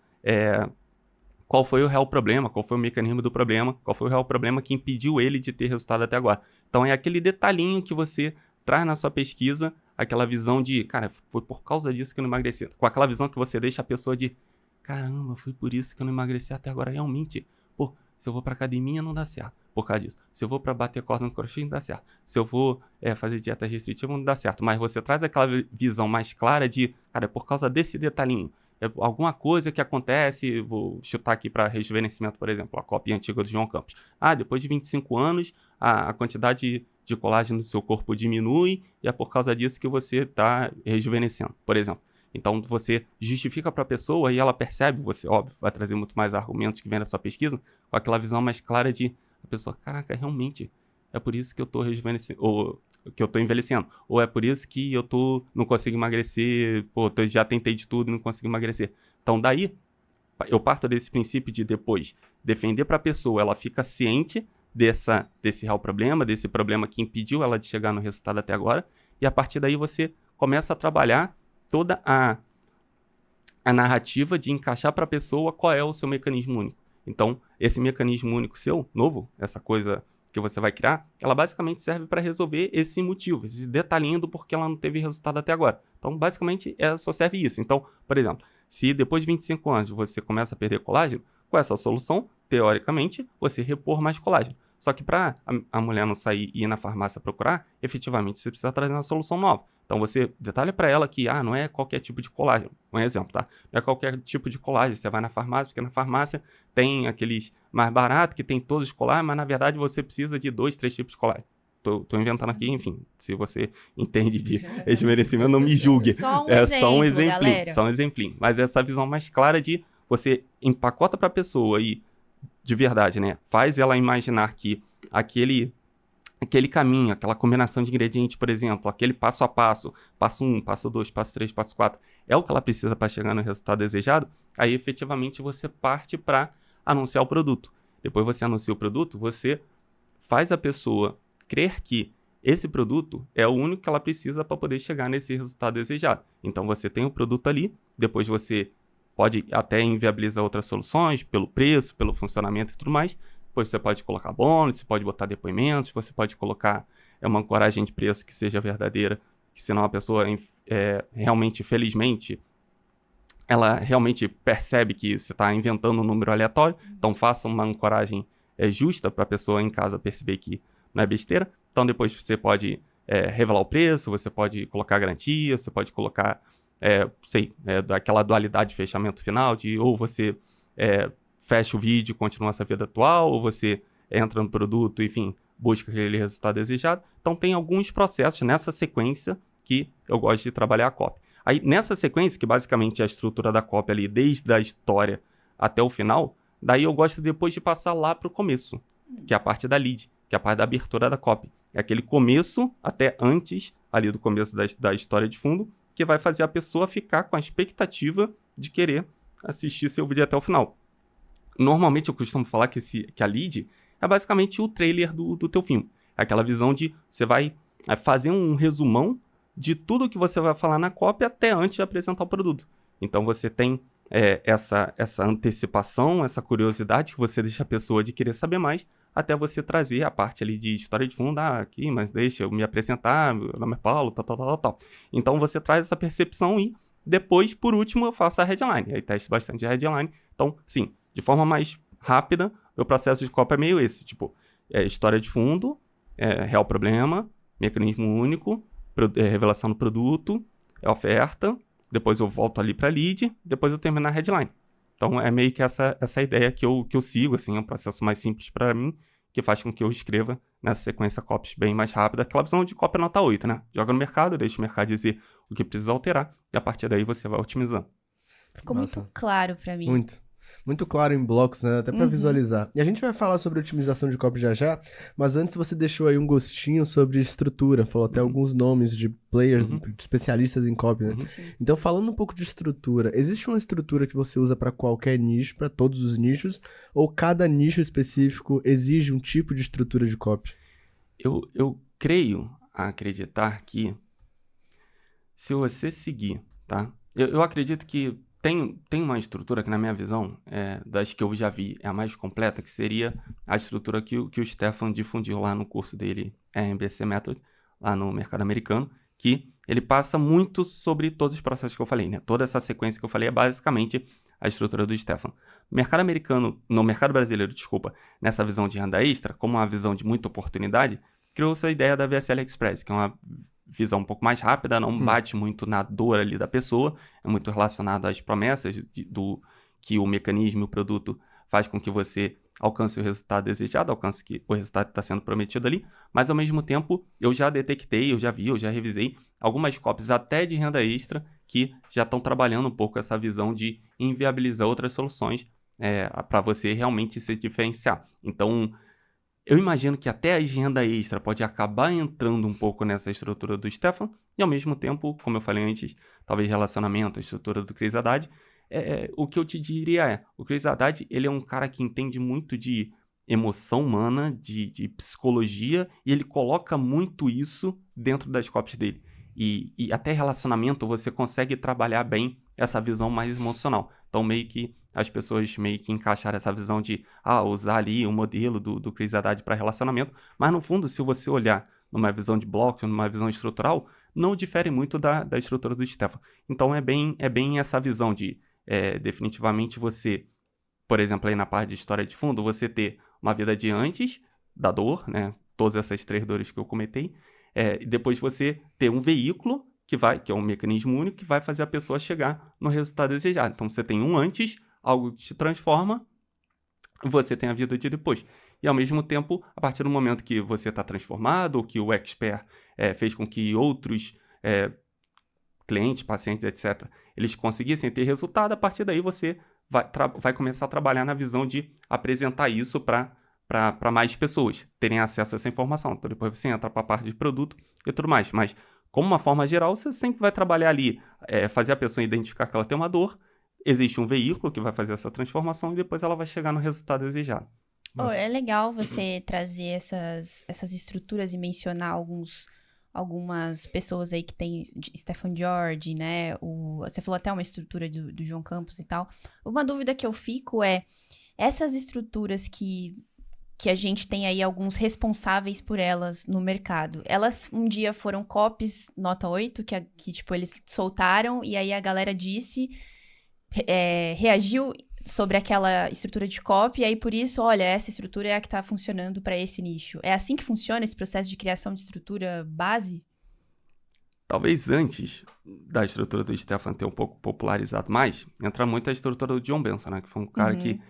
qual foi o real problema, qual foi o mecanismo do problema, qual foi o real problema que impediu ele de ter resultado até agora. Então é aquele detalhinho que você traz na sua pesquisa, aquela visão de, cara, foi por causa disso que eu não emagreci. Com aquela visão que você deixa a pessoa de, caramba, foi por isso que eu não emagreci até agora, realmente. Pô, se eu vou pra academia não dá certo, por causa disso. Se eu vou pra bater corda no crossfit não dá certo. Se eu vou fazer dieta restritiva não dá certo. Mas você traz aquela visão mais clara de, cara, é por causa desse detalhinho. Alguma coisa que acontece, vou chutar aqui para rejuvenescimento, por exemplo, a cópia antiga do João Campos. Depois de 25 anos, a quantidade de colágeno do seu corpo diminui e é por causa disso que você está rejuvenescendo, por exemplo. Então, você justifica para a pessoa e ela percebe, você, óbvio, vai trazer muito mais argumentos que vem da sua pesquisa, com aquela visão mais clara de a pessoa, caraca, realmente, é por isso que eu estou rejuvenescendo, ou que eu tô envelhecendo. Ou é por isso que eu não consigo emagrecer, já tentei de tudo e não consigo emagrecer. Então, daí, eu parto desse princípio de depois defender para a pessoa, ela fica ciente desse real problema, desse problema que impediu ela de chegar no resultado até agora, e a partir daí você começa a trabalhar toda a narrativa de encaixar para a pessoa qual é o seu mecanismo único. Então, esse mecanismo único seu, novo, essa coisa que você vai criar, ela basicamente serve para resolver esse motivo, esse detalhinho do porquê ela não teve resultado até agora. Então, basicamente, ela só serve isso. Então, por exemplo, se depois de 25 anos você começa a perder colágeno, com essa solução, teoricamente, você repor mais colágeno. Só que para a mulher não sair e ir na farmácia procurar, efetivamente você precisa trazer uma solução nova. Então você detalha para ela que não é qualquer tipo de colágeno. Um exemplo, tá? Não é qualquer tipo de colágeno. Você vai na farmácia, porque na farmácia tem aqueles mais baratos que tem todos os colágenos, mas na verdade você precisa de 2, 3 tipos de colágeno. Tô inventando aqui, enfim. Se você entende de esmerecimento, não me julgue. Só um só um exemplo, exemplinho. galera. Só um exemplinho. Mas essa visão mais clara de você empacota para a pessoa e, de verdade, né? Faz ela imaginar que aquele caminho, aquela combinação de ingredientes, por exemplo, aquele passo a passo, passo 1, passo 2, passo 3, passo 4, é o que ela precisa para chegar no resultado desejado, aí efetivamente você parte para anunciar o produto. Depois você anuncia o produto, você faz a pessoa crer que esse produto é o único que ela precisa para poder chegar nesse resultado desejado. Então você tem o produto ali, depois você pode até inviabilizar outras soluções, pelo preço, pelo funcionamento e tudo mais. Depois você pode colocar bônus, você pode botar depoimentos, você pode colocar uma ancoragem de preço que seja verdadeira, que senão a pessoa realmente, felizmente, ela realmente percebe que você está inventando um número aleatório. Então faça uma ancoragem justa para a pessoa em casa perceber que não é besteira. Então depois você pode revelar o preço, você pode colocar garantia, você pode colocar daquela dualidade de fechamento final, de ou você fecha o vídeo e continua essa vida atual, ou você entra no produto, enfim, busca aquele resultado desejado. Então tem alguns processos nessa sequência que eu gosto de trabalhar a copy. Aí nessa sequência, que basicamente é a estrutura da copy ali, desde a história até o final, daí eu gosto depois de passar lá para o começo, que é a parte da lead, que é a parte da abertura da copy. É aquele começo até antes ali do começo da história de fundo, que vai fazer a pessoa ficar com a expectativa de querer assistir seu vídeo até o final. Normalmente eu costumo falar que a lead é basicamente o trailer do teu filme. É aquela visão de você vai fazer um resumão de tudo que você vai falar na copy até antes de apresentar o produto. Então você tem essa antecipação, essa curiosidade que você deixa a pessoa de querer saber mais, até você trazer a parte ali de história de fundo, aqui, mas deixa eu me apresentar, meu nome é Paulo, tal. Então você traz essa percepção e depois, por último, eu faço a headline. Aí testo bastante a headline. Então, sim, de forma mais rápida, o processo de copy é meio esse, tipo, história de fundo, real problema, mecanismo único, revelação do produto, oferta, depois eu volto ali para lead, depois eu termino a headline. Então é meio que essa ideia que eu sigo, assim, é um processo mais simples para mim, que faz com que eu escreva nessa sequência copies bem mais rápida, aquela visão de copy nota 8, né? Joga no mercado, deixa o mercado dizer o que precisa alterar, e a partir daí você vai otimizando. Ficou muito claro para mim. Muito claro em blocos, né? Até para visualizar. E a gente vai falar sobre otimização de copy já, mas antes você deixou aí um gostinho sobre estrutura, falou até alguns nomes de players, de especialistas em copy, né? Então, falando um pouco de estrutura, existe uma estrutura que você usa para qualquer nicho, para todos os nichos, ou cada nicho específico exige um tipo de estrutura de copy? Eu creio a acreditar que se você seguir, tá? Eu acredito que tem uma estrutura que, na minha visão, das que eu já vi, é a mais completa, que seria a estrutura que o Stefan difundiu lá no curso dele, MBC Method, lá no mercado americano, que ele passa muito sobre todos os processos que eu falei, né? Toda essa sequência que eu falei é basicamente a estrutura do Stefan. No mercado brasileiro, nessa visão de renda extra, como uma visão de muita oportunidade, criou-se a ideia da VSL Express, que é uma visão um pouco mais rápida, não bate muito na dor ali da pessoa, é muito relacionado às promessas que o mecanismo, o produto faz com que você alcance o resultado desejado, alcance o resultado que está sendo prometido ali, mas ao mesmo tempo eu já detectei, eu já revisei algumas copies até de renda extra que já estão trabalhando um pouco essa visão de inviabilizar outras soluções para você realmente se diferenciar. Então, eu imagino que até a renda extra pode acabar entrando um pouco nessa estrutura do Stefan, e ao mesmo tempo, como eu falei antes, talvez relacionamento, a estrutura do Chris Haddad, o que eu te diria o Chris Haddad, ele é um cara que entende muito de emoção humana, de psicologia, e ele coloca muito isso dentro das copies dele. e até relacionamento, você consegue trabalhar bem essa visão mais emocional. Então, meio que as pessoas meio que encaixaram essa visão de usar ali o modelo do Chris Haddad para relacionamento, mas no fundo, se você olhar numa visão de blocos, numa visão estrutural, não difere muito da estrutura do Stefan. Então, é bem essa visão de, definitivamente, você, por exemplo, aí na parte de história de fundo, você ter uma vida de antes da dor, né? Todas essas 3 dores que eu comentei, e depois você ter um veículo que é um mecanismo único que vai fazer a pessoa chegar no resultado desejado. Então, você tem um antes, algo que te transforma, e você tem a vida de depois. E, ao mesmo tempo, a partir do momento que você está transformado, ou que o expert fez com que outros clientes, pacientes, etc., eles conseguissem ter resultado, a partir daí você vai começar a trabalhar na visão de apresentar isso para mais pessoas terem acesso a essa informação. Então, depois você entra para a parte de produto e tudo mais. Mas, como uma forma geral, você sempre vai trabalhar ali, fazer a pessoa identificar que ela tem uma dor, existe um veículo que vai fazer essa transformação e depois ela vai chegar no resultado desejado. É legal você trazer essas estruturas e mencionar algumas pessoas aí que tem Stephen George, né? Você falou até uma estrutura do João Campos e tal. Uma dúvida que eu fico essas estruturas que a gente tem aí alguns responsáveis por elas no mercado. Elas um dia foram copies nota 8, que tipo, eles soltaram e aí a galera reagiu sobre aquela estrutura de copy, e aí por isso, olha, essa estrutura é a que está funcionando para esse nicho. É assim que funciona esse processo de criação de estrutura base? Talvez antes da estrutura do Stefan ter um pouco popularizado mais, entra muito a estrutura do John Benson, né? Que foi um cara que,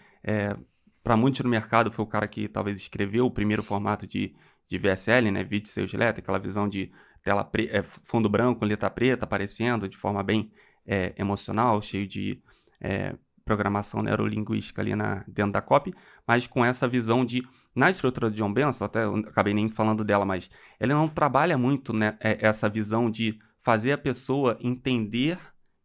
para muitos no mercado, foi o cara que talvez escreveu o primeiro formato de VSL, né? Video Sales Letter, aquela visão de tela fundo branco, letra preta aparecendo de forma bem emocional, cheio de programação neurolinguística ali dentro da copy, mas com essa visão de, na estrutura de John Benson, até eu acabei nem falando dela, mas ele não trabalha muito, né, essa visão de fazer a pessoa entender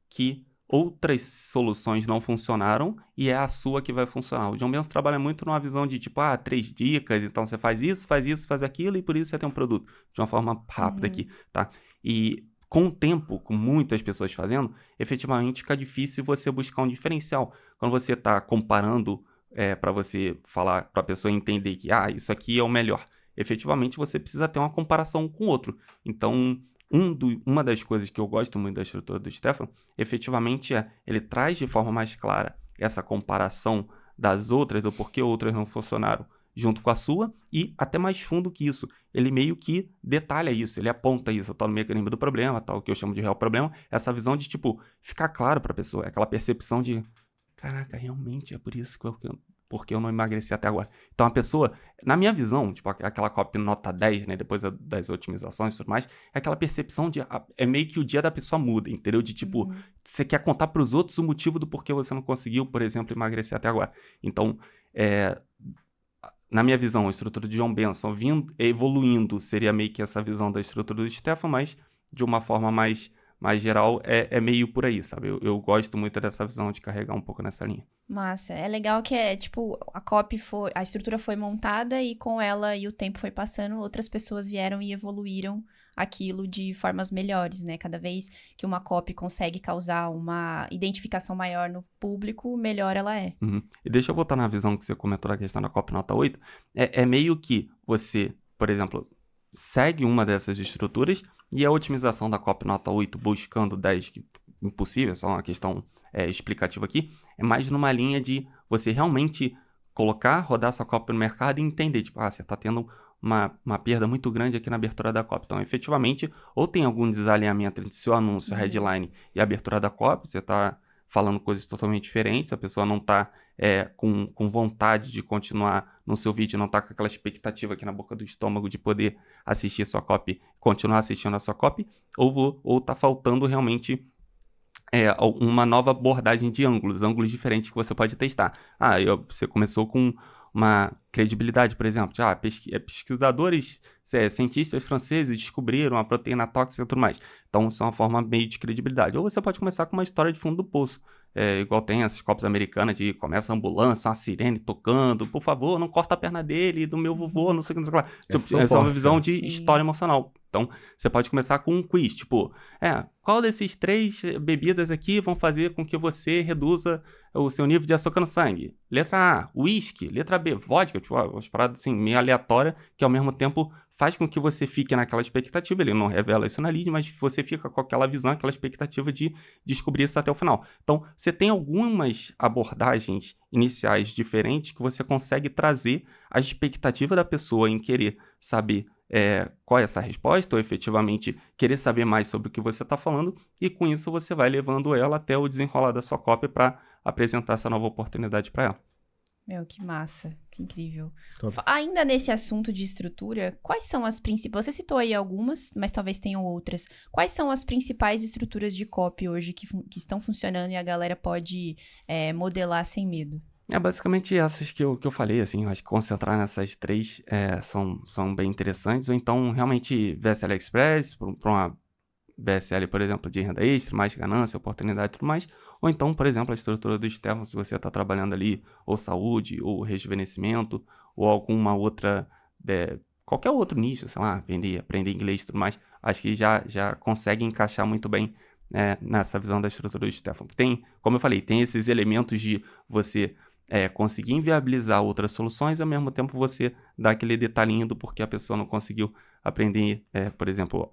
que outras soluções não funcionaram e é a sua que vai funcionar. O John Benson trabalha muito numa visão de tipo, 3 dicas, então você faz isso, faz aquilo e por isso você tem um produto de uma forma rápida aqui, tá? E com o tempo, com muitas pessoas fazendo, efetivamente fica difícil você buscar um diferencial. Quando você está comparando para você falar, para a pessoa entender que isso aqui é o melhor, efetivamente você precisa ter uma comparação com o outro. Então, uma das coisas que eu gosto muito da estrutura do Stefan, efetivamente ele traz de forma mais clara essa comparação das outras, do porquê outras não funcionaram, junto com a sua, e até mais fundo que isso, ele meio que detalha isso, ele aponta isso, tal mecanismo do problema, tal que eu chamo de real problema, essa visão de, tipo, ficar claro para a pessoa, aquela percepção de, caraca, realmente é por isso porque eu não emagreci até agora. Então, a pessoa, na minha visão, tipo, aquela copy nota 10, né, depois das otimizações e tudo mais, é aquela percepção de, é meio que o dia da pessoa muda, entendeu? De, tipo, você quer contar para os outros o motivo do porquê você não conseguiu, por exemplo, emagrecer até agora. Então, na minha visão, a estrutura de John Benson evoluindo seria meio que essa visão da estrutura do Stefan, mas de uma forma mais geral é meio por aí, sabe? Eu gosto muito dessa visão de carregar um pouco nessa linha. Massa. É legal que tipo, a estrutura foi montada e com ela e o tempo foi passando, outras pessoas vieram e evoluíram aquilo de formas melhores, né? Cada vez que uma copy consegue causar uma identificação maior no público, melhor ela é. E deixa eu voltar na visão que você comentou da questão da copy nota 8. É meio que você, por exemplo, segue uma dessas estruturas e a otimização da copy nota 8 buscando 10, que impossível, só uma questão explicativa aqui, é mais numa linha de você realmente rodar sua copy no mercado e entender, tipo, você está tendo uma perda muito grande aqui na abertura da copy. Então, efetivamente, ou tem algum desalinhamento entre seu anúncio, headline e a abertura da copy, você está falando coisas totalmente diferentes, a pessoa não está com vontade de continuar no seu vídeo, não está com aquela expectativa aqui na boca do estômago de poder assistir a sua copy, continuar assistindo a sua copy, ou está faltando realmente uma nova abordagem de ângulos diferentes que você pode testar. Você começou com uma credibilidade, por exemplo, pesquisadores, cientistas franceses descobriram a proteína tóxica e tudo mais. Então, isso é uma forma meio de credibilidade. Ou você pode começar com uma história de fundo do poço. Igual tem essas copos americanas de começa a ambulância, uma sirene tocando, por favor, não corta a perna dele, do meu vovô, não sei o que, não sei o que lá. Essa é uma visão de história emocional. Então, você pode começar com um quiz, tipo, qual desses 3 bebidas aqui vão fazer com que você reduza o seu nível de açúcar no sangue? Letra A, uísque. Letra B, vodka. Tipo, umas paradas assim, meio aleatórias, que ao mesmo tempo faz com que você fique naquela expectativa. Ele não revela isso na lead, mas você fica com aquela visão, aquela expectativa de descobrir isso até o final. Então, você tem algumas abordagens iniciais diferentes que você consegue trazer a expectativa da pessoa em querer saber qual é essa resposta, ou efetivamente querer saber mais sobre o que você está falando, e com isso você vai levando ela até o desenrolar da sua cópia para apresentar essa nova oportunidade para ela. Meu, que massa, que incrível. Top. Ainda nesse assunto de estrutura, quais são as principais... Você citou aí algumas, mas talvez tenham outras. Quais são as principais estruturas de copy hoje que estão funcionando e a galera pode modelar sem medo? Basicamente essas que eu falei, assim, eu acho que concentrar nessas 3 são bem interessantes, ou então realmente VSL Express, para uma VSL, por exemplo, de renda extra, mais ganância, oportunidade e tudo mais, ou então, por exemplo, a estrutura do Stefan, se você está trabalhando ali, ou saúde, ou rejuvenescimento, ou alguma outra, qualquer outro nicho, sei lá, aprender inglês e tudo mais, acho que já consegue encaixar muito bem nessa visão da estrutura do Stefan. Tem, como eu falei, tem esses elementos de você conseguir inviabilizar outras soluções e ao mesmo tempo você dá aquele detalhinho do porquê a pessoa não conseguiu aprender, por exemplo,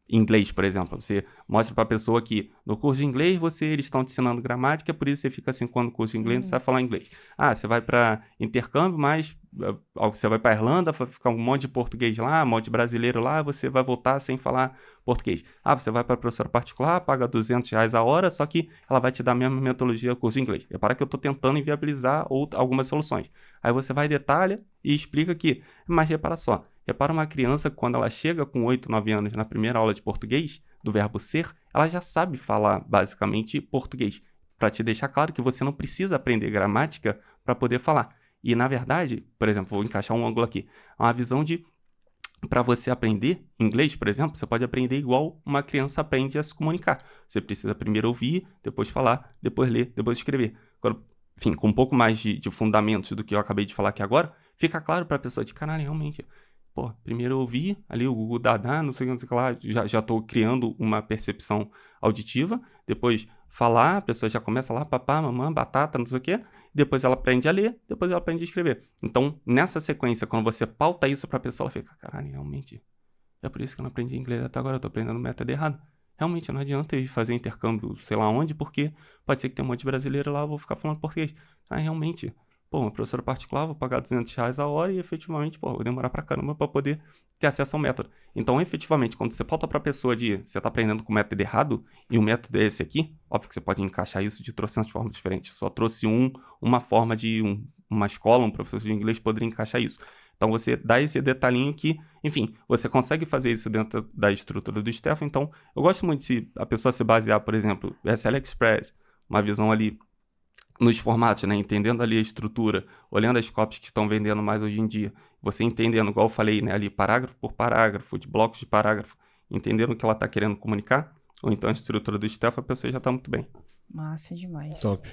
inglês, por exemplo. Você mostra para a pessoa que no curso de inglês eles estão te ensinando gramática, por isso você fica 5 anos no curso de inglês e não sabe falar inglês. Você vai para intercâmbio, mas você vai para a Irlanda, vai ficar um monte de português lá, um monte de brasileiro lá, você vai voltar sem falar português. Você vai para a professora particular, paga R$200 a hora, só que ela vai te dar a mesma metodologia do curso de inglês. Repara que eu estou tentando inviabilizar algumas soluções. Aí você vai, detalha e explica que, mas repara só, repara uma criança que quando ela chega com 8, 9 anos na primeira aula de português, do verbo ser, ela já sabe falar basicamente português. Para te deixar claro que você não precisa aprender gramática para poder falar. E na verdade, por exemplo, vou encaixar um ângulo aqui, uma visão de, para você aprender inglês, por exemplo, você pode aprender igual uma criança aprende a se comunicar. Você precisa primeiro ouvir, depois falar, depois ler, depois escrever. Agora, enfim, com um pouco mais de fundamentos do que eu acabei de falar aqui agora, fica claro para a pessoa de caralho, realmente, primeiro eu ouvi ali o Google Dadá, não sei o que lá, já estou criando uma percepção auditiva, depois falar, a pessoa já começa lá, papá, mamãe, batata, não sei o que, depois ela aprende a ler, depois ela aprende a escrever. Então, nessa sequência, quando você pauta isso para a pessoa, ela fica, caralho, realmente, é por isso que eu não aprendi inglês até agora, eu estou aprendendo o método errado. Realmente, não adianta ir fazer intercâmbio, sei lá onde, porque pode ser que tenha um monte de brasileiro lá, eu vou ficar falando português. Realmente, uma professora particular, vou pagar R$200 a hora e efetivamente, vou demorar pra caramba pra poder ter acesso ao método. Então, efetivamente, quando você pauta pra pessoa você tá aprendendo com o método errado e o método é esse aqui, óbvio que você pode encaixar isso de trocentas formas diferentes. Eu só trouxe uma forma de uma escola, um professor de inglês poderia encaixar isso. Então, você dá esse detalhinho que, enfim, você consegue fazer isso dentro da estrutura do Stefan. Então, eu gosto muito se a pessoa se basear, por exemplo, VSL Express, uma visão ali nos formatos, né? Entendendo ali a estrutura, olhando as copies que estão vendendo mais hoje em dia, você entendendo, igual eu falei, né? Ali parágrafo por parágrafo, de blocos de parágrafo, entendendo o que ela está querendo comunicar, ou então a estrutura do Stefan, a pessoa já está muito bem. Massa demais. Top.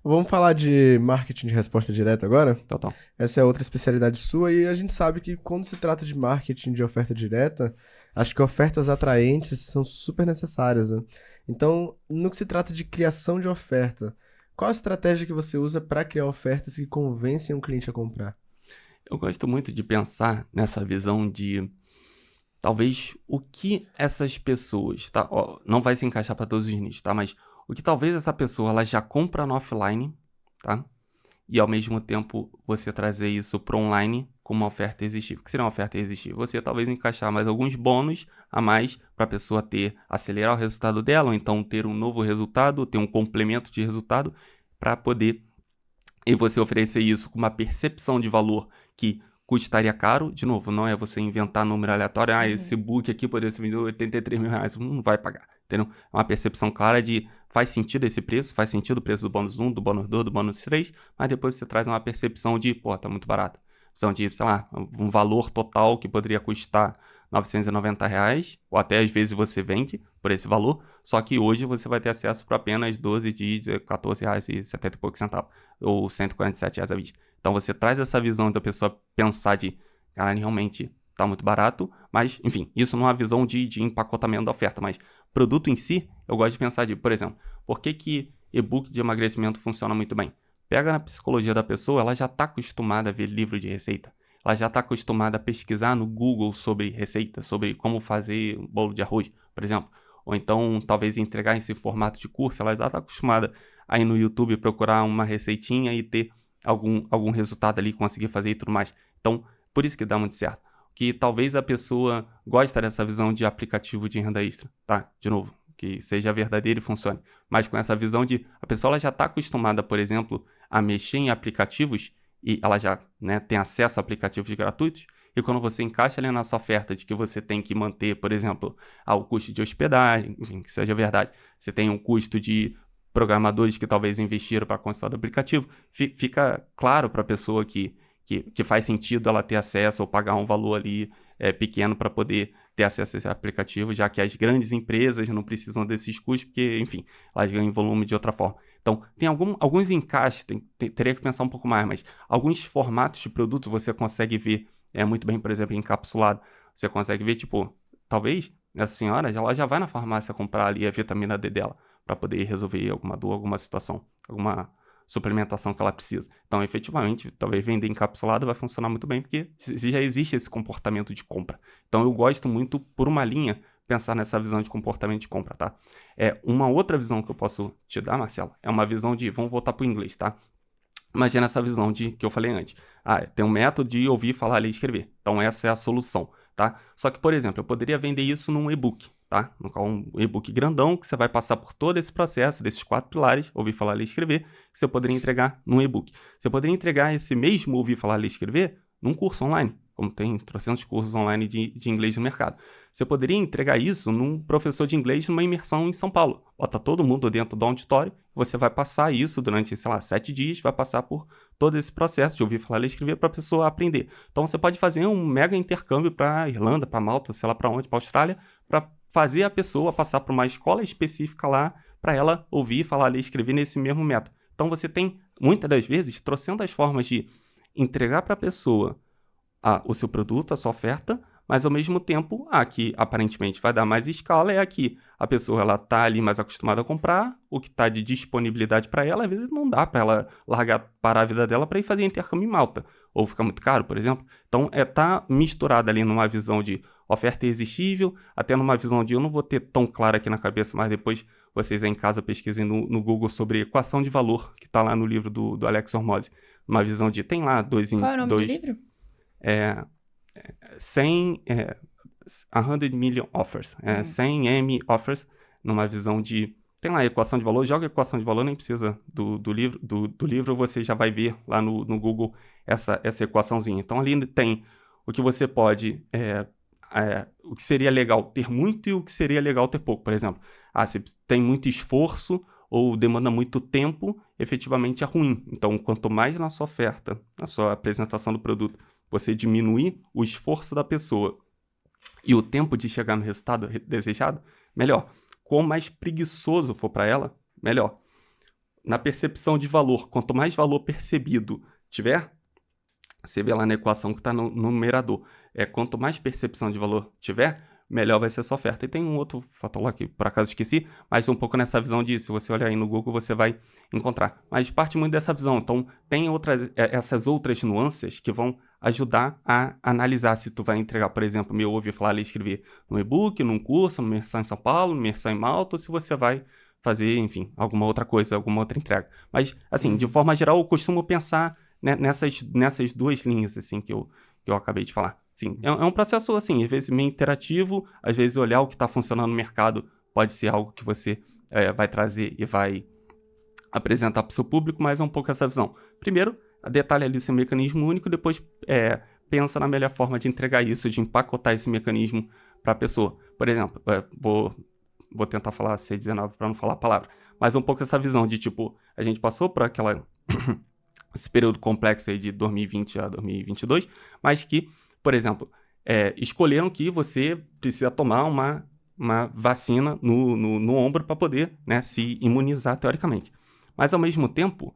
Vamos falar de marketing de resposta direta agora? Total. Essa é outra especialidade sua e a gente sabe que quando se trata de marketing de oferta direta, acho que ofertas atraentes são super necessárias, né? Então, no que se trata de criação de oferta, qual a estratégia que você usa para criar ofertas que convencem um cliente a comprar? Eu gosto muito de pensar nessa visão de talvez o que essas pessoas, tá? Não vai se encaixar para todos os nichos, tá? Mas o que talvez essa pessoa ela já compra no offline, tá? E ao mesmo tempo você trazer isso para online como uma oferta irresistível. O que seria uma oferta irresistível? Você talvez encaixar mais alguns bônus a mais para a pessoa acelerar o resultado dela, ou então ter um novo resultado, ter um complemento de resultado para poder, e você oferecer isso com uma percepção de valor que custaria caro. De novo, não é você inventar número aleatório, esse book aqui poderia ser vendido R$83 mil, não vai pagar, entendeu? É uma percepção clara de faz sentido esse preço, faz sentido o preço do bônus 1, do bônus 2, do bônus 3, mas depois você traz uma percepção de, tá muito barato. São de, sei lá, um valor total que poderia custar R$990, ou até às vezes você vende por esse valor, só que hoje você vai ter acesso por apenas 12 de R$14,70 e poucos centavos, ou R$147 à vista. Então você traz essa visão da pessoa pensar de, cara, realmente tá muito barato, mas, enfim, isso não é uma visão de empacotamento da oferta, mas produto em si, eu gosto de pensar por exemplo, por que e-book de emagrecimento funciona muito bem? Pega na psicologia da pessoa, ela já está acostumada a ver livro de receita, ela já está acostumada a pesquisar no Google sobre receita, sobre como fazer um bolo de arroz, por exemplo, ou então talvez entregar esse formato de curso, ela já está acostumada a ir no YouTube procurar uma receitinha e ter algum resultado ali, conseguir fazer e tudo mais. Então, por isso que dá muito certo. Que talvez a pessoa goste dessa visão de aplicativo de renda extra, tá? De novo, que seja verdadeiro e funcione. Mas com essa visão de a pessoa ela já está acostumada, por exemplo, a mexer em aplicativos e ela já, né, tem acesso a aplicativos gratuitos. E quando você encaixa ali na sua oferta de que você tem que manter, por exemplo, o custo de hospedagem, enfim, que seja verdade, você tem um custo de programadores que talvez investiram para a construção do aplicativo, fica claro para a pessoa que faz sentido ela ter acesso ou pagar um valor ali pequeno para poder ter acesso a esse aplicativo, já que as grandes empresas não precisam desses custos, porque, enfim, elas ganham volume de outra forma. Então, tem alguns encaixes, teria que pensar um pouco mais, mas alguns formatos de produto você consegue ver muito bem, por exemplo, encapsulado. Você consegue ver, tipo, talvez essa senhora ela já vai na farmácia comprar ali a vitamina D dela, para poder resolver alguma dor, alguma situação, alguma suplementação que ela precisa. Então, efetivamente, talvez vender encapsulado vai funcionar muito bem, porque já existe esse comportamento de compra. Então, eu gosto muito, por uma linha, pensar nessa visão de comportamento de compra, tá? Uma outra visão que eu posso te dar, Marcelo, é uma visão de... Vamos voltar para o inglês, tá? Imagina essa visão que eu falei antes. Tem um método de ouvir, falar, ler e escrever. Então, essa é a solução, tá? Só que, por exemplo, eu poderia vender isso num e-book, tá? Um e-book grandão que você vai passar por todo esse processo, desses 4 pilares, ouvir, falar, ler e escrever, que você poderia entregar num e-book. Você poderia entregar esse mesmo ouvir, falar, ler e escrever num curso online, como tem trocentos cursos online de inglês no mercado. Você poderia entregar isso num professor de inglês numa imersão em São Paulo. Bota todo mundo dentro do auditório, você vai passar isso durante, 7 dias, vai passar por todo esse processo de ouvir, falar, ler e escrever para a pessoa aprender. Então, você pode fazer um mega intercâmbio para Irlanda, para Malta, sei lá para onde, para Austrália, para fazer a pessoa passar por uma escola específica lá para ela ouvir, falar, ler e escrever nesse mesmo método. Então, você tem, muitas das vezes, trocentas formas de entregar para a pessoa o seu produto, a sua oferta, mas ao mesmo tempo, que aparentemente vai dar mais escala é aqui. A pessoa ela tá ali mais acostumada a comprar, o que está de disponibilidade para ela, às vezes não dá para ela parar a vida dela para ir fazer intercâmbio em Malta, ou fica muito caro, por exemplo. Então, tá misturado ali numa visão de oferta irresistível, até numa visão de eu não vou ter tão claro aqui na cabeça, mas depois vocês aí em casa pesquisem no Google sobre equação de valor, que está lá no livro do Alex Hormozzi. Uma visão de, tem lá dois... Qual é o nome do livro? 100 million offers, 100 M offers, numa visão de, tem lá a equação de valor, joga a equação de valor, nem precisa do livro, você já vai ver lá no Google essa equaçãozinha. Então ali tem o que você pode, o que seria legal ter muito e o que seria legal ter pouco, por exemplo. Se tem muito esforço ou demanda muito tempo, efetivamente é ruim. Então, quanto mais na sua oferta, na sua apresentação do produto, você diminuir o esforço da pessoa e o tempo de chegar no resultado desejado, melhor. Quanto mais preguiçoso for para ela, melhor. Na percepção de valor, quanto mais valor percebido tiver, você vê lá na equação que está no numerador, quanto mais percepção de valor tiver, melhor vai ser a sua oferta. E tem um outro fator lá que por acaso esqueci, mas um pouco nessa visão de, se você olhar aí no Google, você vai encontrar. Mas parte muito dessa visão. Então, tem essas outras nuances que vão ajudar a analisar se tu vai entregar, por exemplo, me ouvir falar e escrever num e-book, num curso, numa imersão em São Paulo, numa imersão em Malta, ou se você vai fazer, enfim, alguma outra coisa, alguma outra entrega. Mas, assim, de forma geral, eu costumo pensar nessas duas linhas, assim, que eu acabei de falar. Sim, é um processo, assim, às vezes meio interativo, às vezes olhar o que está funcionando no mercado pode ser algo que você vai trazer e vai apresentar para o seu público, mas é um pouco essa visão. Primeiro, detalha ali seu mecanismo único, depois pensa na melhor forma de entregar isso, de empacotar esse mecanismo para a pessoa. Por exemplo, vou tentar falar C19 para não falar a palavra, mas um pouco essa visão de, tipo, a gente passou por esse período complexo aí de 2020 a 2022, mas que, por exemplo, escolheram que você precisa tomar uma vacina no ombro para poder, né, se imunizar teoricamente. Mas, ao mesmo tempo,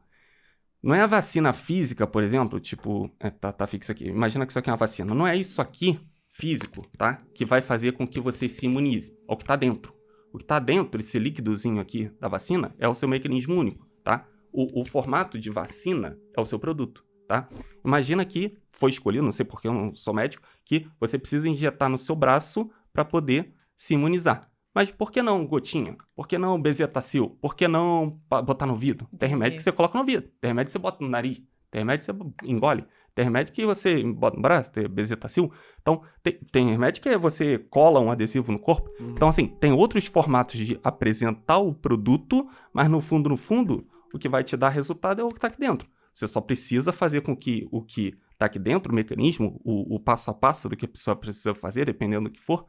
não é a vacina física, por exemplo, tipo, tá fixo aqui. Imagina que isso aqui é uma vacina. Não é isso aqui, físico, tá? Que vai fazer com que você se imunize. É o que está dentro. O que está dentro, esse líquidozinho aqui da vacina, é o seu mecanismo único, tá? O formato de vacina é o seu produto, tá? Imagina que foi escolhido, não sei porque eu não sou médico, que você precisa injetar no seu braço para poder se imunizar. Mas por que não gotinha? Por que não bezetacil? Por que não botar no ouvido? Tem remédio que você coloca no ouvido, tem remédio que você bota no nariz, tem remédio que você engole, tem remédio que você bota no braço, tem bezetacil. Então, tem remédio que você cola um adesivo no corpo. Então, assim, tem outros formatos de apresentar o produto, mas no fundo, o que vai te dar resultado é o que está aqui dentro. Você só precisa fazer com que o que está aqui dentro, o mecanismo, o passo a passo do que a pessoa precisa fazer, dependendo do que for,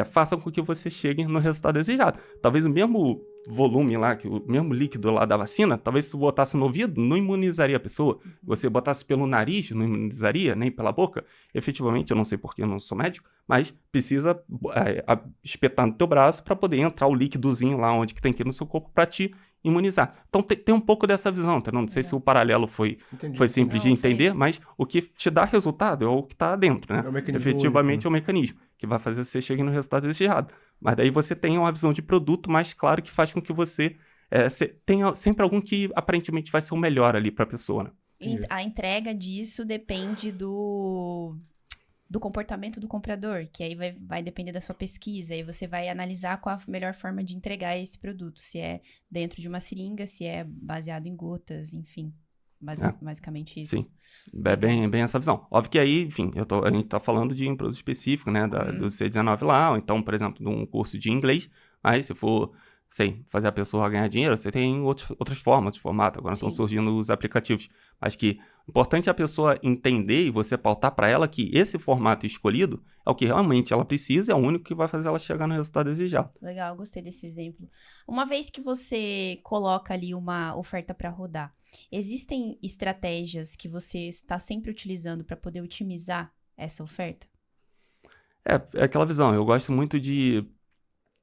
faça com que você chegue no resultado desejado. Talvez o mesmo volume lá, o mesmo líquido lá da vacina, talvez se você botasse no ouvido, não imunizaria a pessoa. Você botasse pelo nariz, não imunizaria, nem pela boca. Efetivamente, eu não sei porque eu não sou médico, mas precisa espetar no teu braço para poder entrar o líquidozinho lá onde que tem que ir no seu corpo para te imunizar. Então tem um pouco dessa visão, tá? Não sei se o paralelo foi simples de entender, mas o que te dá resultado é o que está dentro, né? É o mecanismo Efetivamente único, é o mecanismo que vai fazer você chegar no resultado desejado. Mas daí você tem uma visão de produto mais claro que faz com que você tenha sempre algum que aparentemente vai ser o melhor ali para a pessoa, né? A entrega disso depende do comportamento do comprador, que aí vai depender da sua pesquisa, aí você vai analisar qual a melhor forma de entregar esse produto, se é dentro de uma seringa, se é baseado em gotas, enfim, basicamente isso. Sim, é bem essa visão. Óbvio que aí, enfim, a gente tá falando de um produto específico, né, do C19 lá, ou então, por exemplo, de um curso de inglês, mas se for, fazer a pessoa ganhar dinheiro, você tem outras formas de formato, agora estão surgindo os aplicativos, mas que o importante é a pessoa entender e você pautar para ela que esse formato escolhido é o que realmente ela precisa, é o único que vai fazer ela chegar no resultado desejado. Legal, gostei desse exemplo. Uma vez que você coloca ali uma oferta para rodar, existem estratégias que você está sempre utilizando para poder otimizar essa oferta? É aquela visão, eu gosto muito de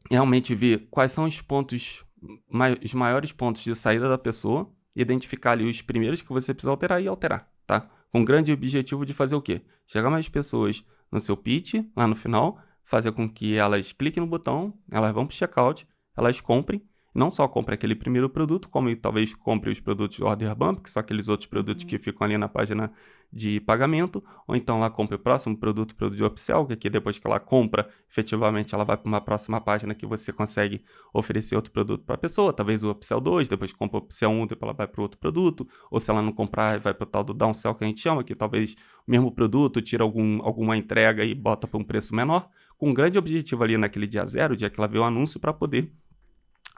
realmente ver quais são os maiores pontos de saída da pessoa, identificar ali os primeiros que você precisa alterar e alterar, tá? Com o grande objetivo de fazer o quê? Chegar mais pessoas no seu pitch, lá no final, fazer com que elas cliquem no botão, elas vão para o checkout, elas comprem, não só comprem aquele primeiro produto, como talvez comprem os produtos de order bump, que são aqueles outros produtos que ficam ali na página de pagamento, ou então ela compra o próximo produto de upsell, que aqui depois que ela compra, efetivamente ela vai para uma próxima página que você consegue oferecer outro produto para a pessoa, talvez o upsell 2, depois compra o upsell 1, depois ela vai para outro produto, ou se ela não comprar, vai para o tal do downsell que a gente chama, que talvez o mesmo produto tira alguma entrega e bota para um preço menor, com um grande objetivo ali naquele dia zero, o dia que ela vê o anúncio, para poder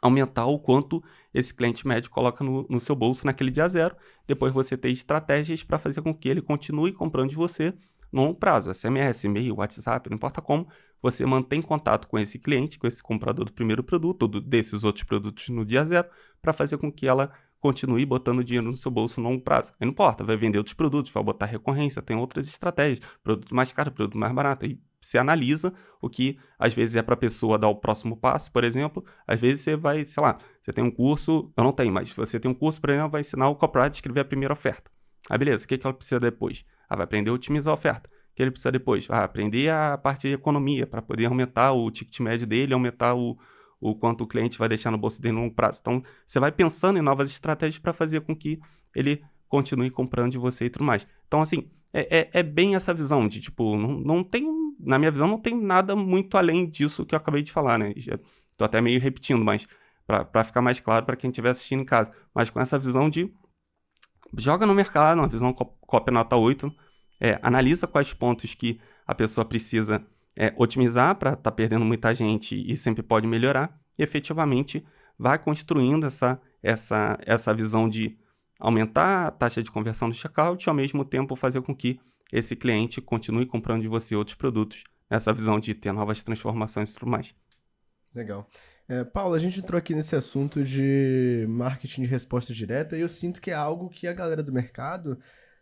aumentar o quanto esse cliente médio coloca no seu bolso naquele dia zero. Depois você tem estratégias para fazer com que ele continue comprando de você no longo prazo. SMS, e-mail, WhatsApp, não importa como, você mantém contato com esse cliente, com esse comprador do primeiro produto, ou desses outros produtos no dia zero, para fazer com que ela continue botando dinheiro no seu bolso no longo prazo. Aí não importa, vai vender outros produtos, vai botar recorrência, tem outras estratégias, produto mais caro, produto mais barato. Aí você analisa o que às vezes é para a pessoa dar o próximo passo, por exemplo. Às vezes você vai, você tem um curso, eu não tenho, mas você tem um curso, por exemplo, vai ensinar o copyright a escrever a primeira oferta. Aí beleza, o que ela precisa depois? Vai aprender a otimizar a oferta. O que ele precisa depois? Aprender a parte de economia, para poder aumentar o ticket médio dele, aumentar o quanto o cliente vai deixar no bolso dele no longo prazo. Então, você vai pensando em novas estratégias para fazer com que ele continue comprando de você e tudo mais. Então, assim, é bem essa visão de, tipo, não tem, na minha visão, não tem nada muito além disso que eu acabei de falar, né? Estou até meio repetindo, mas para ficar mais claro para quem estiver assistindo em casa. Mas com essa visão de joga no mercado, uma visão copy nota 8, analisa quais pontos que a pessoa precisa otimizar para estar perdendo muita gente e sempre pode melhorar, e efetivamente vai construindo essa visão de aumentar a taxa de conversão do checkout e ao mesmo tempo fazer com que esse cliente continue comprando de você outros produtos, nessa visão de ter novas transformações e tudo mais. Legal. Paulo, a gente entrou aqui nesse assunto de marketing de resposta direta e eu sinto que é algo que a galera do mercado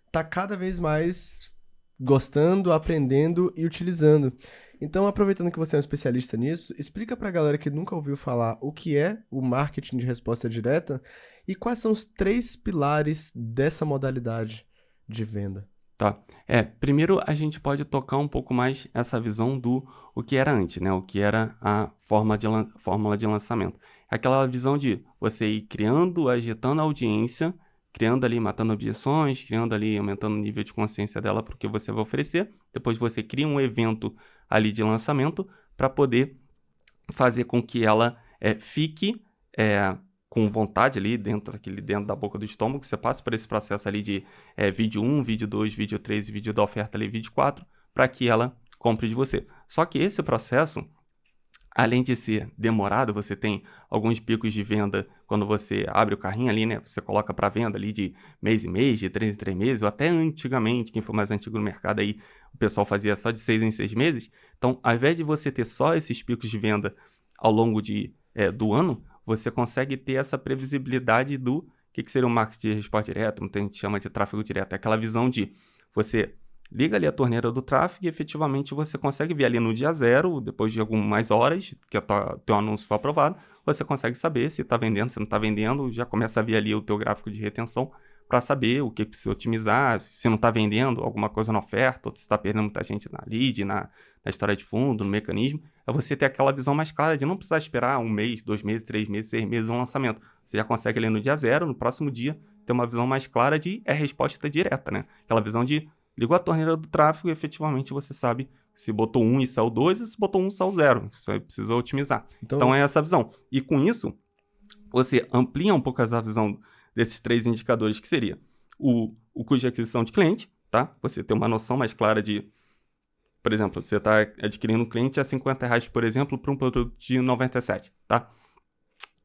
está cada vez mais gostando, aprendendo e utilizando. Então, aproveitando que você é um especialista nisso, explica para a galera que nunca ouviu falar o que é o marketing de resposta direta e quais são os 3 pilares dessa modalidade de venda. Tá. Primeiro a gente pode tocar um pouco mais essa visão do o que era antes, né? O que era a fórmula de lançamento. Aquela visão de você ir criando, agitando a audiência, criando ali, matando objeções, criando ali, aumentando o nível de consciência dela para o que você vai oferecer. Depois você cria um evento ali de lançamento para poder fazer com que ela fique com vontade ali dentro da boca do estômago. Você passa por esse processo ali de vídeo 1, vídeo 2, vídeo 3, vídeo da oferta ali, vídeo 4, para que ela compre de você. Só que esse processo, além de ser demorado, você tem alguns picos de venda quando você abre o carrinho ali, né? Você coloca para venda ali de mês em mês, de 3 em 3 meses, ou até antigamente, quem for mais antigo no mercado aí, o pessoal fazia só de 6 em 6 meses. Então, ao invés de você ter só esses picos de venda ao longo do ano, você consegue ter essa previsibilidade do que seria o marketing de resposta direta, muita gente chama de tráfego direto. É aquela visão de você liga ali a torneira do tráfego e efetivamente você consegue ver ali no dia zero, depois de algumas horas que o teu anúncio for aprovado, você consegue saber se está vendendo, se não está vendendo, já começa a ver ali o teu gráfico de retenção para saber o que precisa otimizar, se não está vendendo alguma coisa na oferta, ou se está perdendo muita gente na lead, na história de fundo, no mecanismo. É você ter aquela visão mais clara de não precisar esperar 1 mês, 2 meses, 3 meses, 6 meses um lançamento. Você já consegue ali no dia zero, no próximo dia, ter uma visão mais clara de resposta direta, né? Aquela visão de ligou a torneira do tráfego e efetivamente você sabe se botou 1 e saiu 2 e se botou 1 e saiu 0. Você precisa otimizar. Então é essa visão. E com isso, você amplia um pouco essa visão desses 3 indicadores, que seria o custo de aquisição de cliente, tá? Você ter uma noção mais clara de, por exemplo, você está adquirindo um cliente a R$50, por exemplo, para um produto de 97, tá?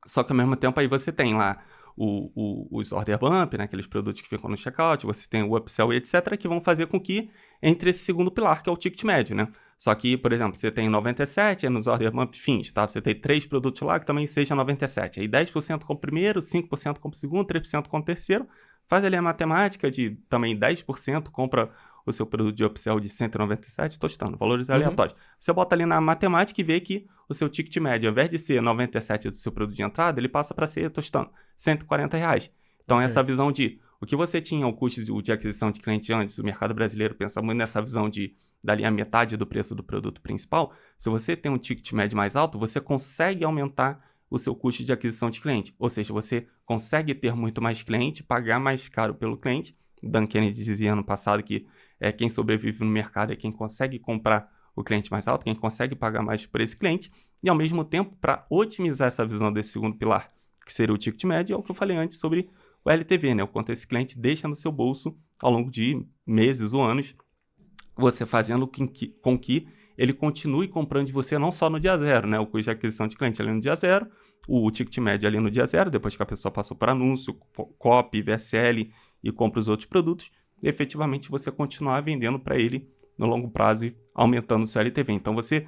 Só que ao mesmo tempo aí você tem lá os order bump, né, aqueles produtos que ficam no checkout, você tem o upsell e etc, que vão fazer com que entre esse segundo pilar, que é o ticket médio, né? Só que, por exemplo, você tem 97, nos order bump fins, tá? Você tem 3 produtos lá que também seja 97. Aí 10% com o primeiro, 5% com o segundo, 3% com o terceiro. Faz ali a matemática de também 10% compra o seu produto de upsell de 197, estou chutando, valores aleatórios. Você bota ali na matemática e vê que o seu ticket médio, ao invés de ser 97 do seu produto de entrada, ele passa para ser, estou chutando, R$140. Então, essa visão de o que você tinha o custo de aquisição de cliente antes, o mercado brasileiro pensa muito nessa visão de dali a metade do preço do produto principal. Se você tem um ticket médio mais alto, você consegue aumentar o seu custo de aquisição de cliente. Ou seja, você consegue ter muito mais cliente, pagar mais caro pelo cliente. Dan Kennedy dizia ano passado que quem sobrevive no mercado é quem consegue comprar o cliente mais alto, quem consegue pagar mais por esse cliente. E ao mesmo tempo, para otimizar essa visão desse segundo pilar, que seria o ticket médio, é o que eu falei antes sobre o LTV, né? O quanto esse cliente deixa no seu bolso ao longo de meses ou anos, você fazendo com que ele continue comprando de você não só no dia zero, né? O custo de aquisição de cliente ali no dia zero, o ticket médio ali no dia zero, depois que a pessoa passou por anúncio, copy, VSL e compra os outros produtos, e efetivamente você continuar vendendo para ele no longo prazo e aumentando o seu LTV. Então você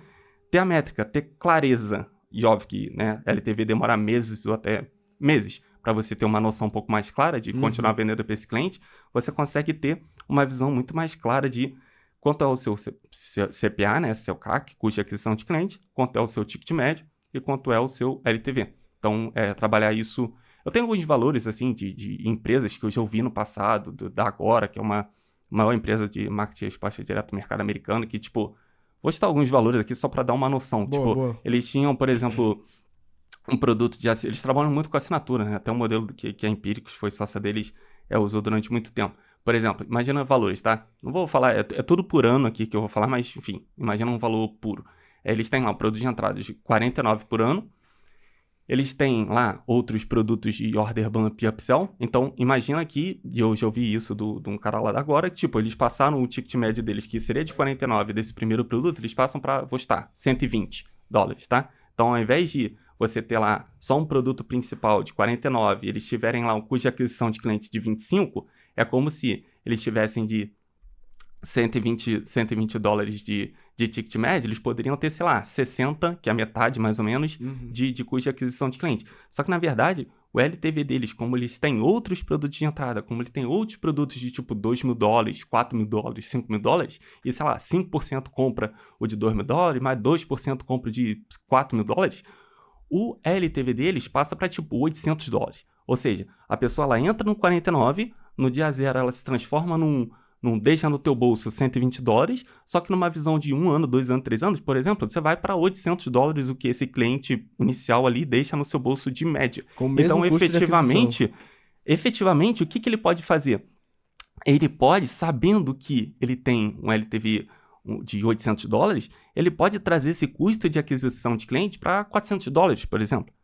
ter a métrica, ter clareza, e óbvio que, né, LTV demora meses ou até meses para você ter uma noção um pouco mais clara de continuar vendendo para esse cliente, você consegue ter uma visão muito mais clara de quanto é o seu CPA, né, seu CAC, custo de aquisição de cliente, quanto é o seu ticket médio e quanto é o seu LTV. Então, trabalhar isso... Eu tenho alguns valores, assim, de empresas que eu já ouvi no passado, da Agora, que é uma maior empresa de marketing de resposta direto do mercado americano, que, tipo... Vou citar alguns valores aqui só para dar uma noção. Boa. Eles tinham, por exemplo, um produto de... Eles trabalham muito com assinatura, né? Até um modelo que a Empíricos foi sócia deles, usou durante muito tempo. Por exemplo, imagina valores, tá? Não vou falar, é tudo por ano aqui que eu vou falar, mas, enfim, imagina um valor puro. Eles têm lá um produto de entrada de 49 por ano. Eles têm lá outros produtos de order bump e upsell. Então, imagina que, e eu já ouvi isso de um cara lá da Agora, que, tipo, eles passaram o ticket médio deles, que seria de 49 desse primeiro produto, eles passam para, vou estar, $120, tá? Então, ao invés de você ter lá só um produto principal de 49 e eles tiverem lá um custo de aquisição de cliente de 25, é como se eles tivessem de $120 de ticket médio, eles poderiam ter, sei lá, 60, que é a metade mais ou menos, de custo de aquisição de cliente. Só que, na verdade, o LTV deles, como eles têm outros produtos de entrada, como ele tem outros produtos de tipo $2.000, $4.000, $5.000, e, sei lá, 5% compra o de $2.000, mais 2% compra o de $4.000, o LTV deles passa para tipo $800. Ou seja, a pessoa ela entra no 49, no dia zero ela se transforma num não deixa no teu bolso $120, só que numa visão de 1 ano, 2 anos, 3 anos, por exemplo, você vai para $800, o que esse cliente inicial ali deixa no seu bolso de média. Com o mesmo Então, custo de aquisição. efetivamente, o que ele pode fazer? Ele pode, sabendo que ele tem um LTV de $800, ele pode trazer esse custo de aquisição de cliente para $400, por exemplo.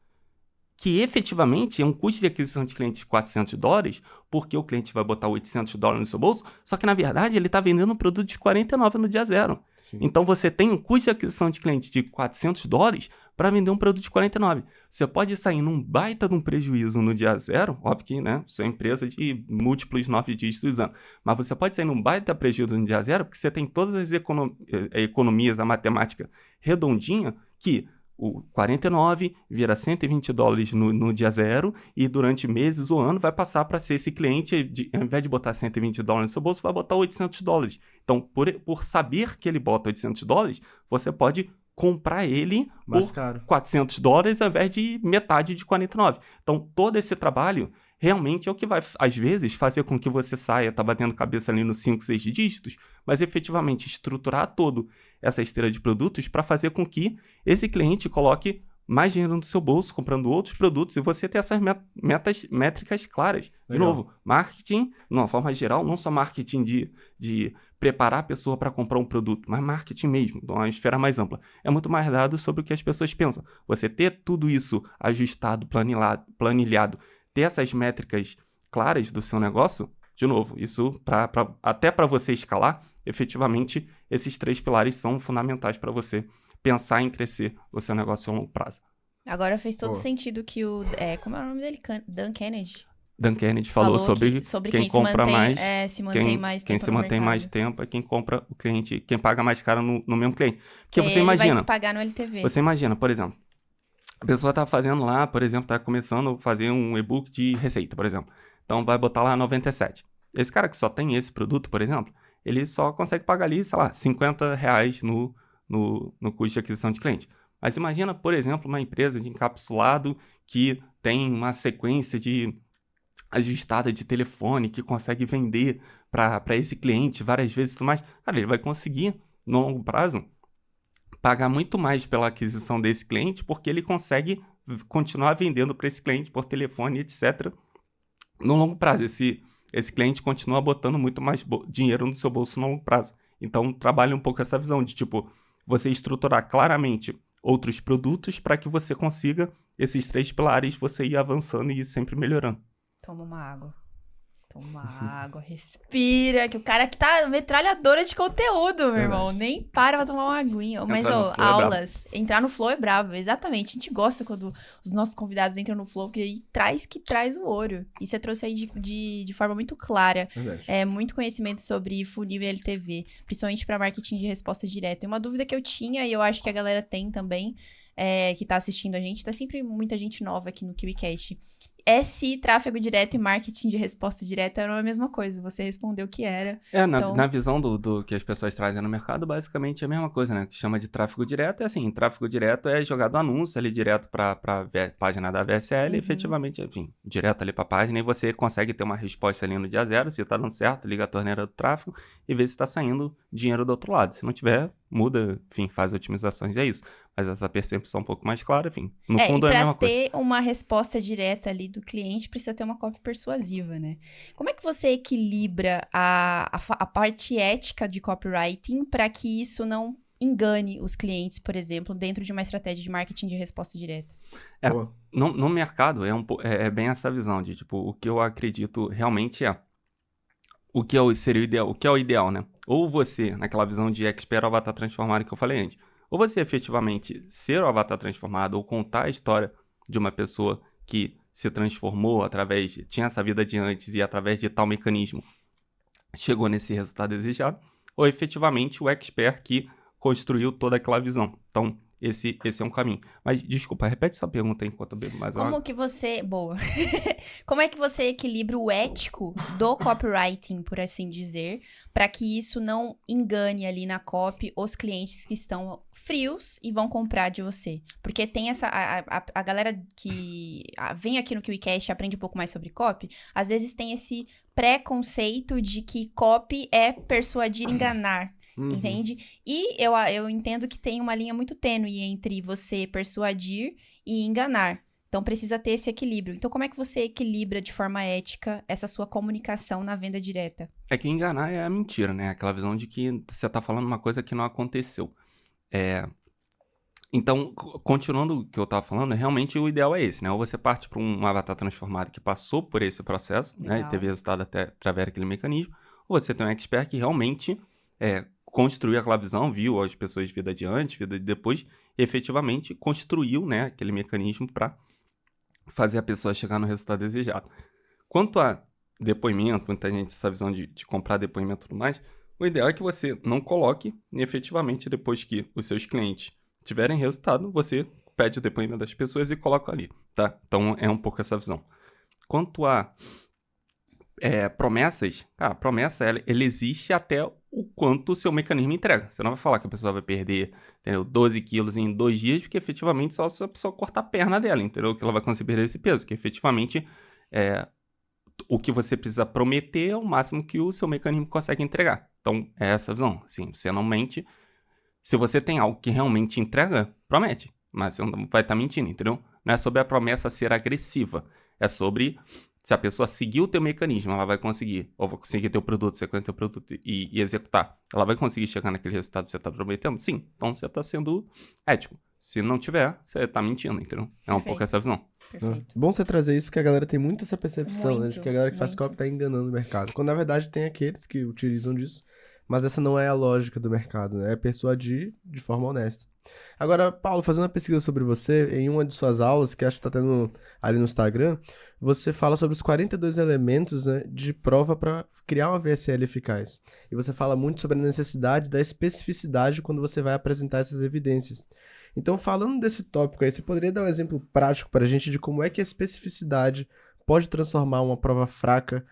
Que efetivamente é um custo de aquisição de cliente de $400, porque o cliente vai botar $800 no seu bolso, só que na verdade ele está vendendo um produto de $49 no dia zero. Sim. Então você tem um custo de aquisição de cliente de $400 para vender um produto de $49. Você pode sair num baita de um prejuízo no dia zero, óbvio que, né, sua empresa de múltiplos 9 dígitos ano, mas você pode sair num baita prejuízo no dia zero, porque você tem todas as economias, a matemática redondinha, que o 49 vira $120 no dia zero e durante meses ou ano vai passar para ser esse cliente, ao invés de botar $120 no seu bolso, vai botar $800. Então, por saber que ele bota $800, você pode comprar ele Mais por caro. $400 ao invés de metade de 49. Então, todo esse trabalho realmente é o que vai, às vezes, fazer com que você saia, tá batendo cabeça ali nos 5, 6 dígitos, mas efetivamente estruturar todo essa esteira de produtos para fazer com que esse cliente coloque mais dinheiro no seu bolso, comprando outros produtos, e você ter essas métricas claras. De Legal. novo, marketing, de uma forma geral, não só marketing de preparar a pessoa para comprar um produto, mas marketing mesmo, de uma esfera mais ampla. É muito mais dado sobre o que as pessoas pensam. Você ter tudo isso ajustado, planilhado, ter essas métricas claras do seu negócio, de novo, isso até para você escalar, efetivamente, esses 3 pilares são fundamentais para você pensar em crescer o seu negócio a longo prazo. Agora fez todo Boa. sentido que o... como é o nome dele? Dan Kennedy? Dan Kennedy falou sobre quem se compra mantém, mais, se mantém mais tempo quem se no mantém mais mercado. tempo é quem compra o cliente, quem paga mais caro no mesmo cliente. Que Porque você ele vai imagina, se pagar no LTV. você imagina, por exemplo, a pessoa está fazendo lá, por exemplo, está começando a fazer um e-book de receita, por exemplo. Então vai botar lá 97. Esse cara que só tem esse produto, por exemplo, ele só consegue pagar ali, sei lá, R$50 no custo de aquisição de cliente. Mas imagina, por exemplo, uma empresa de encapsulado que tem uma sequência de ajustada de telefone, que consegue vender para esse cliente várias vezes e tudo mais. Cara, ele vai conseguir, no longo prazo, pagar muito mais pela aquisição desse cliente, porque ele consegue continuar vendendo para esse cliente por telefone, etc. No longo prazo, esse cliente continua botando muito mais dinheiro no seu bolso no longo prazo. Então, trabalha um pouco essa visão de, tipo, você estruturar claramente outros produtos para que você consiga esses 3 pilares, você ir avançando e ir sempre melhorando. Toma uma água. Toma uma água, respira, que o cara que tá metralhadora de conteúdo, meu irmão. Nem para pra tomar uma aguinha. Mas, Entrar no flow é aulas. Entrar no flow é brabo, exatamente. A gente gosta quando os nossos convidados entram no flow, porque aí traz o ouro. E você trouxe aí de forma muito clara. Verdade. Muito conhecimento sobre funil e LTV, principalmente para marketing de resposta direta. E uma dúvida que eu tinha, e eu acho que a galera tem também, que tá assistindo a gente, tá sempre muita gente nova aqui no KiwiCast. Se tráfego direto e marketing de resposta direta eram a mesma coisa. Você respondeu que era. Na visão do que as pessoas trazem no mercado, basicamente é a mesma coisa, né? Que chama de tráfego direto é assim, tráfego direto é jogado anúncio ali direto para página da VSL, efetivamente, enfim, direto ali para a página, e você consegue ter uma resposta ali no dia zero, se tá dando certo, liga a torneira do tráfego e vê se tá saindo dinheiro do outro lado. Se não tiver, muda, enfim, faz otimizações, é isso. Mas essa percepção um pouco mais clara, enfim, no fundo é a mesma coisa. E pra ter uma resposta direta ali do cliente, precisa ter uma copy persuasiva, né? Como é que você equilibra a parte ética de copywriting para que isso não engane os clientes, por exemplo, dentro de uma estratégia de marketing de resposta direta? No mercado, é bem essa visão de, tipo, o que eu acredito realmente o que seria o ideal, o que é o ideal, né? Ou você, naquela visão de expert avatar transformado que eu falei antes, ou você efetivamente ser o avatar transformado, ou contar a história de uma pessoa que se transformou tinha essa vida de antes e através de tal mecanismo chegou nesse resultado desejado, ou efetivamente o expert que construiu toda aquela visão. Então, esse é um caminho. Mas, desculpa, repete sua pergunta aí enquanto eu bebo mais água. Como que você... Boa. Como é que você equilibra o ético do copywriting, por assim dizer, para que isso não engane ali na copy os clientes que estão frios e vão comprar de você? Porque tem essa... A galera que vem aqui no KiwiCast e aprende um pouco mais sobre copy, às vezes tem esse preconceito de que copy é persuadir, enganar. Entende? E eu entendo que tem uma linha muito tênue entre você persuadir e enganar. Então, precisa ter esse equilíbrio. Então, como é que você equilibra de forma ética essa sua comunicação na venda direta? É que enganar é a mentira, né? Aquela visão de que você tá falando uma coisa que não aconteceu. Então, continuando o que eu tava falando, realmente o ideal é esse, né? Ou você parte para um avatar transformado que passou por esse processo, né? E teve resultado até através daquele mecanismo. Ou você tem um expert que realmente construiu aquela visão, viu as pessoas de vida adiante, vida de depois, e efetivamente construiu, né, aquele mecanismo para fazer a pessoa chegar no resultado desejado. Quanto a depoimento, muita gente essa visão de comprar depoimento e tudo mais, o ideal é que você não coloque e efetivamente depois que os seus clientes tiverem resultado, você pede o depoimento das pessoas e coloca ali, tá? Então é um pouco essa visão. Quanto a promessas, cara, promessa ela existe até o quanto o seu mecanismo entrega. Você não vai falar que a pessoa vai perder, entendeu, 12 quilos em 2 dias, porque efetivamente só se a pessoa cortar a perna dela, entendeu? Que ela vai conseguir perder esse peso, que efetivamente o que você precisa prometer é o máximo que o seu mecanismo consegue entregar. Então, é essa a visão. Assim, você não mente. Se você tem algo que realmente entrega, promete. Mas você não vai estar mentindo, entendeu? Não é sobre a promessa ser agressiva. É sobre... Se a pessoa seguir o teu mecanismo, ela vai conseguir, ou vai conseguir teu produto, sequência teu produto e executar. Ela vai conseguir chegar naquele resultado que você está prometendo? Sim. Então você está sendo ético. Se não tiver, você está mentindo, entendeu? É um pouco essa visão. Perfeito. Bom você trazer isso, porque a galera tem muito essa percepção, né? De Muito, que a galera que faz copy tá enganando o mercado. Quando na verdade tem aqueles que utilizam disso, mas essa não é a lógica do mercado, né? É persuadir de forma honesta. Agora, Paulo, fazendo uma pesquisa sobre você, em uma de suas aulas, que acho que tá tendo ali no Instagram, você fala sobre os 42 elementos, né, de prova para criar uma VSL eficaz. E você fala muito sobre a necessidade da especificidade quando você vai apresentar essas evidências. Então, falando desse tópico aí, você poderia dar um exemplo prático para a gente de como é que a especificidade pode transformar uma prova fraca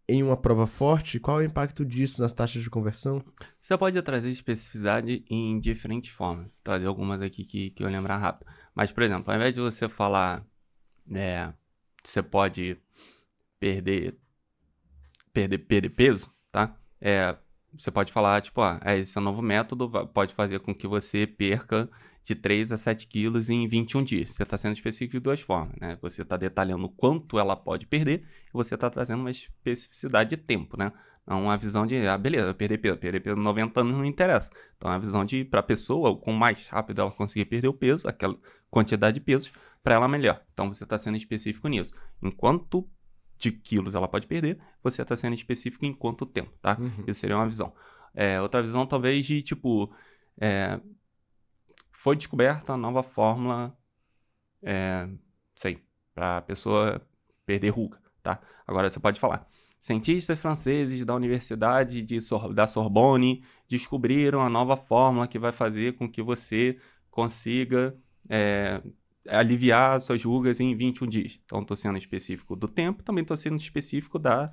em uma prova forte? Qual é o impacto disso nas taxas de conversão? Você pode trazer especificidade em diferentes formas. Vou trazer algumas aqui que eu lembrar rápido. Mas, por exemplo, ao invés de você falar, você pode perder peso, tá? Você pode falar, tipo, esse é um novo método, pode fazer com que você perca de 3 a 7 quilos em 21 dias. Você está sendo específico de duas formas, né? Você está detalhando o quanto ela pode perder e você está trazendo uma especificidade de tempo, né? Não uma visão de, beleza, perder peso 90 anos não interessa. Então, é a visão de, para a pessoa, o quão mais rápido ela conseguir perder o peso, aquela quantidade de pesos, para ela melhor. Então, você está sendo específico nisso. Enquanto de quilos ela pode perder, você está sendo específico em quanto tempo, tá? Isso seria uma visão. Outra visão, talvez, de, tipo... foi descoberta a nova fórmula, para a pessoa perder ruga, tá? Agora você pode falar. Cientistas franceses da Universidade da Sorbonne descobriram a nova fórmula que vai fazer com que você consiga aliviar suas rugas em 21 dias. Então, estou sendo específico do tempo, também estou sendo específico da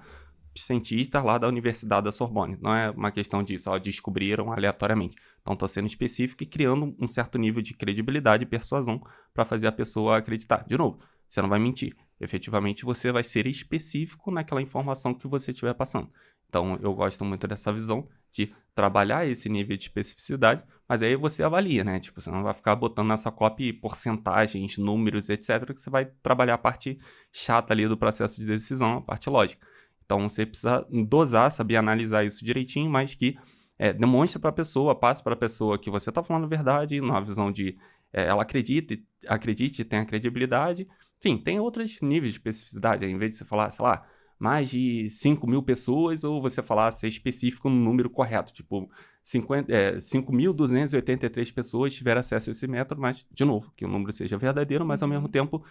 cientista lá da Universidade da Sorbonne. Não é uma questão disso, descobriram aleatoriamente. Então, estou sendo específico e criando um certo nível de credibilidade e persuasão para fazer a pessoa acreditar. De novo, você não vai mentir. Efetivamente, você vai ser específico naquela informação que você estiver passando. Então, eu gosto muito dessa visão de trabalhar esse nível de especificidade, mas aí você avalia, né? Tipo, você não vai ficar botando na sua copy porcentagens, números, etc., que você vai trabalhar a parte chata ali do processo de decisão, a parte lógica. Então, você precisa dosar, saber analisar isso direitinho, mas que demonstre para a pessoa, passe para a pessoa que você está falando a verdade, numa visão de ela acredite, tenha credibilidade. Enfim, tem outros níveis de especificidade. Em vez de você falar, sei lá, mais de 5.000 pessoas, ou você falar, ser específico no número correto. Tipo, 5.283 pessoas tiveram acesso a esse método, mas, de novo, que o número seja verdadeiro, mas ao mesmo tempo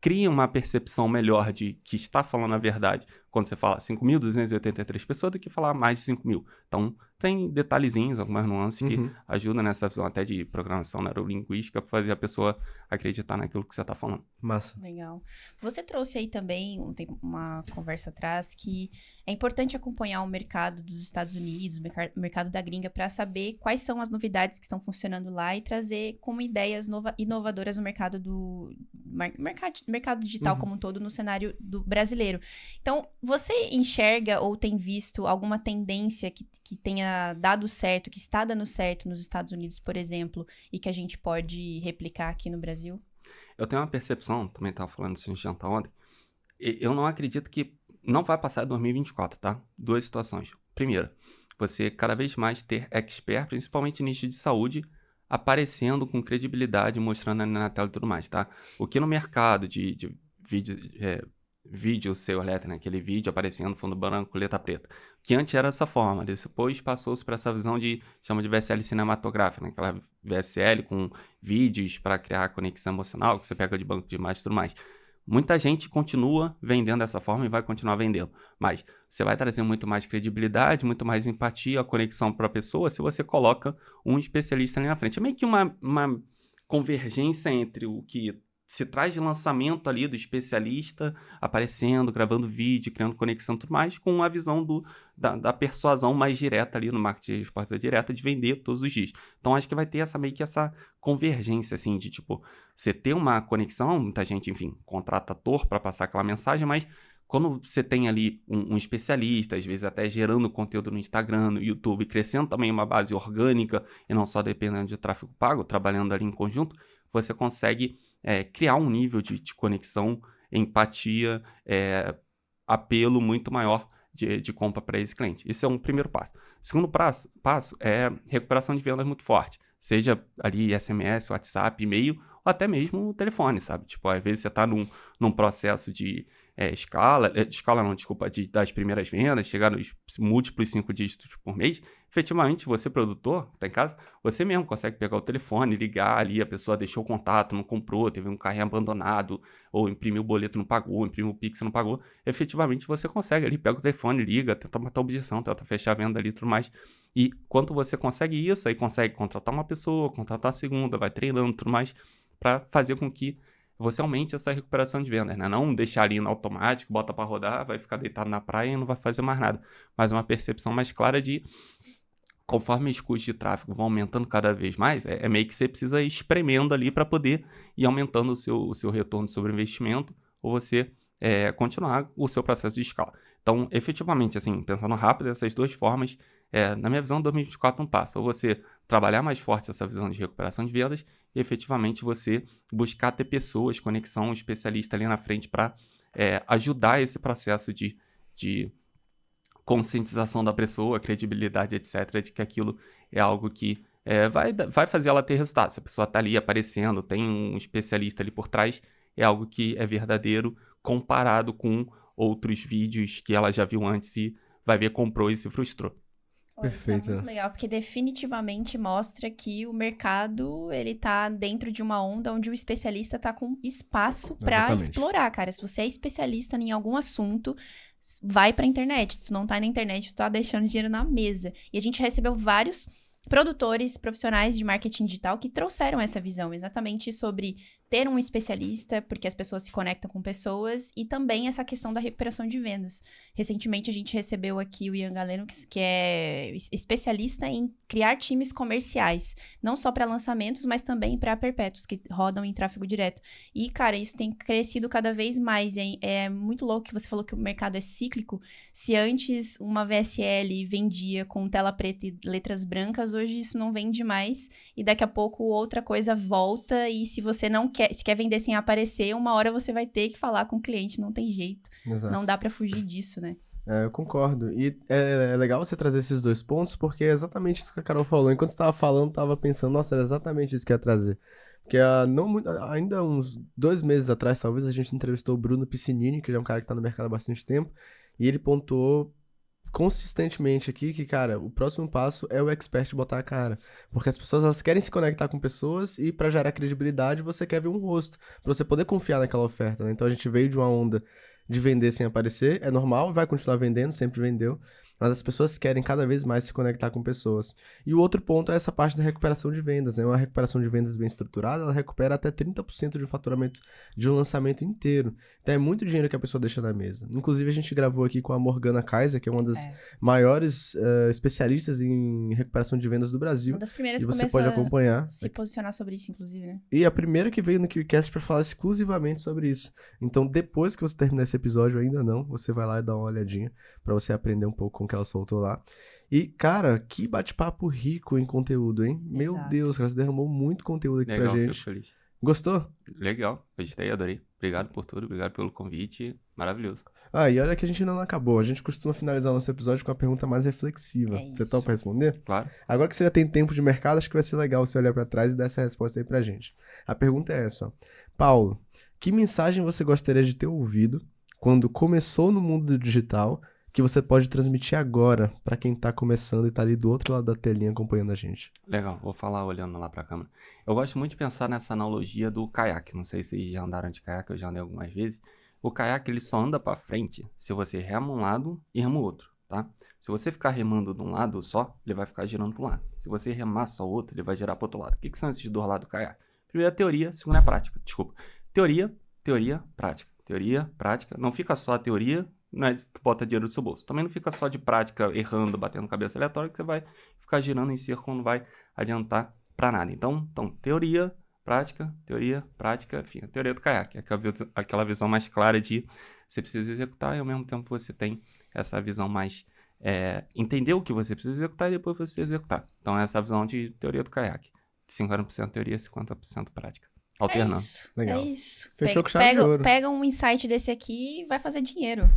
cria uma percepção melhor de que está falando a verdade quando você fala 5.283 pessoas do que falar mais de 5.000. Então, tem detalhezinhos, algumas nuances que ajudam nessa visão até de programação neurolinguística para fazer a pessoa acreditar naquilo que você está falando. Massa. Legal. Você trouxe aí também, tem uma conversa atrás, que é importante acompanhar o mercado dos Estados Unidos, o mercado da gringa, para saber quais são as novidades que estão funcionando lá e trazer como ideias inovadoras no mercado mercado digital como um todo no cenário do brasileiro. Então, você enxerga ou tem visto alguma tendência que tenha dado certo, que está dando certo nos Estados Unidos, por exemplo, e que a gente pode replicar aqui no Brasil? Eu tenho uma percepção, também estava falando isso em jantar ontem, eu não acredito que não vai passar 2024, tá? Duas situações. Primeira, você cada vez mais ter expert, principalmente nicho de saúde, aparecendo com credibilidade, mostrando ali na tela e tudo mais, tá? O que no mercado de vídeo seu letra, né? Aquele vídeo aparecendo fundo branco, letra preta, que antes era dessa forma, depois passou-se para essa visão chama de VSL cinematográfica, né? Aquela VSL com vídeos para criar conexão emocional, que você pega de banco de imagens e tudo mais. Muita gente continua vendendo dessa forma e vai continuar vendendo, mas você vai trazer muito mais credibilidade, muito mais empatia, a conexão para a pessoa se você coloca um especialista ali na frente. É meio que uma convergência entre o que se traz de lançamento ali do especialista aparecendo, gravando vídeo, criando conexão e tudo mais, com a visão da persuasão mais direta ali no marketing de resposta direta de vender todos os dias. Então, acho que vai ter meio que essa convergência, assim, de tipo, você ter uma conexão, muita gente, enfim, contrata ator para passar aquela mensagem, mas quando você tem ali um especialista, às vezes até gerando conteúdo no Instagram, no YouTube, crescendo também uma base orgânica e não só dependendo de tráfego pago, trabalhando ali em conjunto, você consegue criar um nível de conexão, empatia, apelo muito maior de compra para esse cliente. Isso é um primeiro passo. Segundo passo é recuperação de vendas muito forte, seja ali SMS, WhatsApp, e-mail, ou até mesmo o telefone, sabe? Tipo, às vezes você está num processo de das primeiras vendas, chegar nos múltiplos 5 dígitos por mês, efetivamente você, produtor, tá em casa, você mesmo consegue pegar o telefone, ligar ali, a pessoa deixou o contato, não comprou, teve um carrinho abandonado, ou imprimiu o boleto, não pagou, imprimiu o Pix, não pagou, efetivamente você consegue ali, pega o telefone, liga, tenta matar a objeção, tenta fechar a venda ali e tudo mais. E quando você consegue isso, aí consegue contratar uma pessoa, contratar a segunda, vai treinando e tudo mais, para fazer com que você aumente essa recuperação de vendas, né? Não deixar ali no automático, bota para rodar, vai ficar deitado na praia e não vai fazer mais nada. Mas uma percepção mais clara de, conforme os custos de tráfego vão aumentando cada vez mais, é meio que você precisa ir espremendo ali para poder ir aumentando o seu retorno sobre o investimento, ou você continuar o seu processo de escala. Então, efetivamente, assim, pensando rápido, essas duas formas, na minha visão, 2024 não passa. Ou você trabalhar mais forte essa visão de recuperação de vendas e, efetivamente, você buscar ter pessoas, conexão, especialista ali na frente para ajudar esse processo de conscientização da pessoa, credibilidade, etc., de que aquilo é algo que vai fazer ela ter resultado. Se a pessoa está ali aparecendo, tem um especialista ali por trás, é algo que é verdadeiro comparado com outros vídeos que ela já viu antes e vai ver, comprou e se frustrou. Perfeito. Isso é muito legal, porque definitivamente mostra que o mercado, ele tá dentro de uma onda onde o especialista tá com espaço pra explorar, cara. Se você é especialista em algum assunto, vai pra internet. Se tu não tá na internet, tu tá deixando dinheiro na mesa. E a gente recebeu vários produtores profissionais de marketing digital que trouxeram essa visão exatamente sobre ter um especialista, porque as pessoas se conectam com pessoas, e também essa questão da recuperação de vendas. Recentemente a gente recebeu aqui o Ian Galeno, que é especialista em criar times comerciais, não só para lançamentos, mas também para perpétuos que rodam em tráfego direto. E, cara, isso tem crescido cada vez mais, hein? É muito louco que você falou que o mercado é cíclico. Se antes uma VSL vendia com tela preta e letras brancas, hoje isso não vende mais, e daqui a pouco outra coisa volta, e se você não se quer vender sem aparecer, uma hora você vai ter que falar com o cliente, não tem jeito. Exato. Não dá pra fugir disso, né? Eu concordo. E é legal você trazer esses dois pontos, porque é exatamente isso que a Carol falou. Enquanto você estava falando, eu estava pensando, nossa, era exatamente isso que eu ia trazer. Porque ainda uns 2 meses atrás, talvez, a gente entrevistou o Bruno Piscinini, que ele é um cara que está no mercado há bastante tempo, e ele pontuou consistentemente aqui que, cara, o próximo passo é o expert botar a cara. Porque as pessoas, elas querem se conectar com pessoas e pra gerar credibilidade, você quer ver um rosto, pra você poder confiar naquela oferta, né? Então a gente veio de uma onda de vender sem aparecer, é normal, vai continuar vendendo, sempre vendeu, mas as pessoas querem cada vez mais se conectar com pessoas. E o outro ponto é essa parte da recuperação de vendas, né? Uma recuperação de vendas bem estruturada, ela recupera até 30% de um faturamento de um lançamento inteiro. Então é muito dinheiro que a pessoa deixa na mesa. Inclusive a gente gravou aqui com a Morgana Kaiser, que é uma das maiores especialistas em recuperação de vendas do Brasil. Uma das primeiras E que você começou pode acompanhar. a se posicionar sobre isso, inclusive, né? E a primeira que veio no KiwiCast pra falar exclusivamente sobre isso. Então, depois que você terminar esse episódio, ainda não, você vai lá e dá uma olhadinha pra você aprender um pouco com o que ela soltou lá. E, cara, que bate-papo rico em conteúdo, hein? Meu Exato. Deus, cara, você derramou muito conteúdo aqui Legal, pra fico gente. feliz. Gostou? Legal, gostei, adorei. Obrigado por tudo, obrigado pelo convite. Maravilhoso. Ah, e olha que a gente ainda não acabou. A gente costuma finalizar o nosso episódio com uma pergunta mais reflexiva. É Você isso. topa responder? Claro. Agora que você já tem tempo de mercado, acho que vai ser legal você olhar pra trás e dar essa resposta aí pra gente. A pergunta é essa, ó. Paulo, que mensagem você gostaria de ter ouvido quando começou no mundo do digital que você pode transmitir agora pra quem tá começando e tá ali do outro lado da telinha acompanhando a gente? Legal, vou falar olhando lá pra câmera. Eu gosto muito de pensar nessa analogia do caiaque. Não sei se vocês já andaram de caiaque, eu já andei algumas vezes. O caiaque, ele só anda pra frente se você rema um lado e rema o outro, tá? Se você ficar remando de um lado só, ele vai ficar girando para um lado. Se você remar só o outro, ele vai girar para outro lado. O que são esses dois lados do caiaque? Primeiro é a teoria, segundo é a prática. Desculpa. Teoria, prática. Teoria, prática. Não fica só a teoria, não é que bota dinheiro no seu bolso. Também não fica só de prática, errando, batendo cabeça aleatória, que você vai ficar girando em círculo, não vai adiantar para nada. Então, teoria, prática, enfim, a teoria do caiaque. Aquela visão mais clara de você precisa executar e ao mesmo tempo você tem essa visão mais... entender o que você precisa executar e depois você executar. Então, essa visão de teoria do caiaque. 50% teoria, 50% prática. Alternando. É isso. Legal. É isso. Fechou com chave de ouro. Pega um insight desse aqui e vai fazer dinheiro.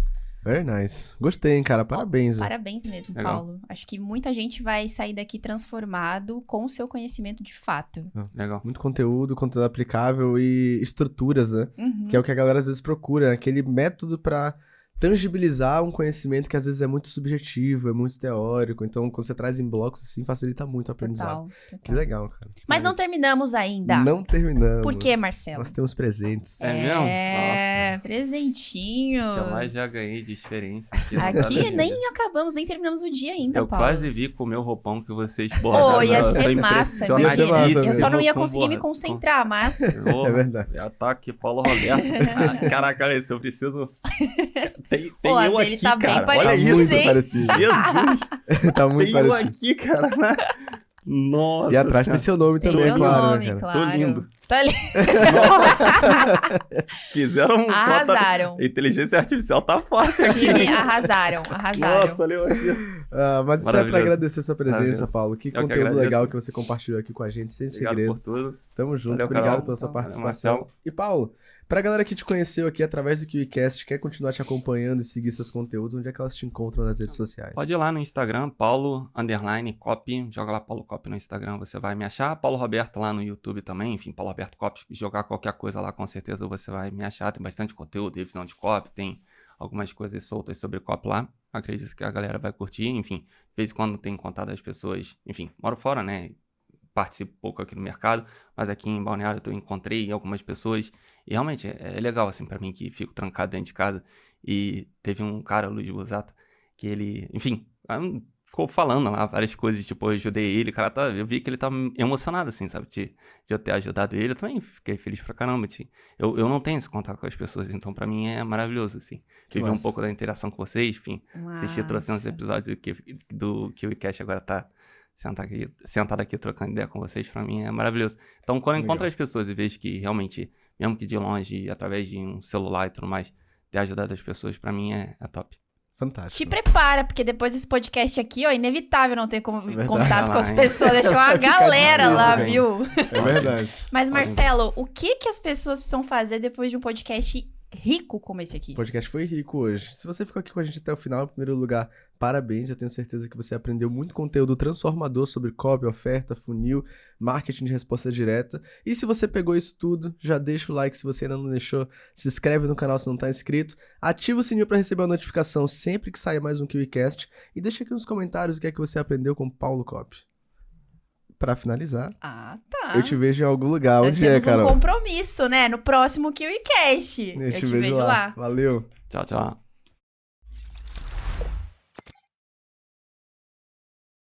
Very nice. Gostei, hein, cara. Parabéns. velho. Parabéns mesmo, Legal. Paulo. Acho que muita gente vai sair daqui transformado com o seu conhecimento de fato. Legal. Muito conteúdo aplicável e estruturas, né? Uhum. Que é o que a galera às vezes procura. Aquele método pra tangibilizar um conhecimento que às vezes é muito subjetivo, é muito teórico. Então, quando você traz em blocos, assim, facilita muito o aprendizado. Total. Que legal, cara. Mas não terminamos ainda. Não terminamos. Por que, Marcelo? Nós temos presentes. É mesmo? É, presentinho. O que eu mais já ganhei de experiência. Aqui nem acabamos, nem terminamos o dia ainda, Eu Paulo. quase vi com o meu roupão que vocês bordaram. Pô, ia Nossa, ser Tô massa, impressionadíssimo imagina. Eu só não ia com conseguir me borda. concentrar, mas... Porra, É verdade. Já tá aqui, Paulo Roberto. Ah, caraca, olha isso, eu preciso... Tem Pô, a eu dele aqui, tá bem cara. parecido, Olha Tá isso. muito hein? parecido. Jesus, Tá muito tem eu parecido. aqui, cara. Nossa. E atrás tem seu nome Tem também, seu é claro, nome, né, cara? claro. Tô lindo. Tá lindo. Quiseram... Arrasaram. A inteligência artificial tá forte aqui. Time, arrasaram. Nossa, leu aqui. Mas isso é pra Maravilhoso. agradecer sua presença, Maravilhoso. Paulo. Que Eu que conteúdo agradeço. legal que você compartilhou aqui com a gente, sem Obrigado segredo. por tudo. Tamo junto, Valeu, obrigado Carol. pela sua Valeu, participação. Marcelo. E Paulo, pra galera que te conheceu aqui através do KiwiCast, quer continuar te acompanhando e seguir seus conteúdos, onde é que elas te encontram nas redes sociais? Pode ir lá no Instagram, Paulo_Copy, joga lá Paulo Copy no Instagram, você vai me achar. Paulo Roberto lá no YouTube também, enfim, Paulo Roberto Copy, jogar qualquer coisa lá, com certeza você vai me achar. Tem bastante conteúdo, revisão de copy, tem algumas coisas soltas sobre copy lá. Acredito que a galera vai curtir, enfim, de vez em quando tem contato das pessoas, enfim, moro fora, né? Participo pouco aqui no mercado, mas aqui em Balneário eu encontrei algumas pessoas e realmente é legal, assim, pra mim que fico trancado dentro de casa. E teve um cara, o Luiz Busato, que ele, enfim, ficou falando lá várias coisas, tipo, eu ajudei ele, eu vi que ele tava emocionado, assim, sabe, de eu ter ajudado ele. Eu também fiquei feliz pra caramba, assim. Eu não tenho esse contato com as pessoas, então pra mim é maravilhoso, assim. Viver um massa. pouco da interação com vocês, enfim, assistir trocentos episódios do KiwiCast, agora tá sentado aqui trocando ideia com vocês, pra mim é maravilhoso. Então, quando eu encontro as pessoas e vejo que realmente, mesmo que de longe, através de um celular e tudo mais, ter ajudado as pessoas, pra mim é top. Fantástico. Te prepara, porque depois desse podcast aqui, ó, é inevitável não ter verdade. contato com as Vai lá, hein? pessoas. Deixou uma Vai ficar galera difícil, lá, hein? viu? É verdade. Mas, Marcelo, o que as pessoas precisam fazer depois de um podcast rico como esse aqui? O podcast foi rico hoje. Se você ficou aqui com a gente até o final, em primeiro lugar, parabéns, eu tenho certeza que você aprendeu muito conteúdo transformador sobre copy, oferta, funil, marketing de resposta direta. E se você pegou isso tudo, já deixa o like se você ainda não deixou, se inscreve no canal se não está inscrito, ativa o sininho para receber a notificação sempre que sair mais um KiwiCast e deixa aqui nos comentários o que é que você aprendeu com Paulo Copy. Pra finalizar, Ah, tá. eu te vejo em algum lugar. Nós Onde é, temos um Carol? compromisso, né? No próximo KiwiCast. Eu te vejo lá. Valeu. Tchau, tchau.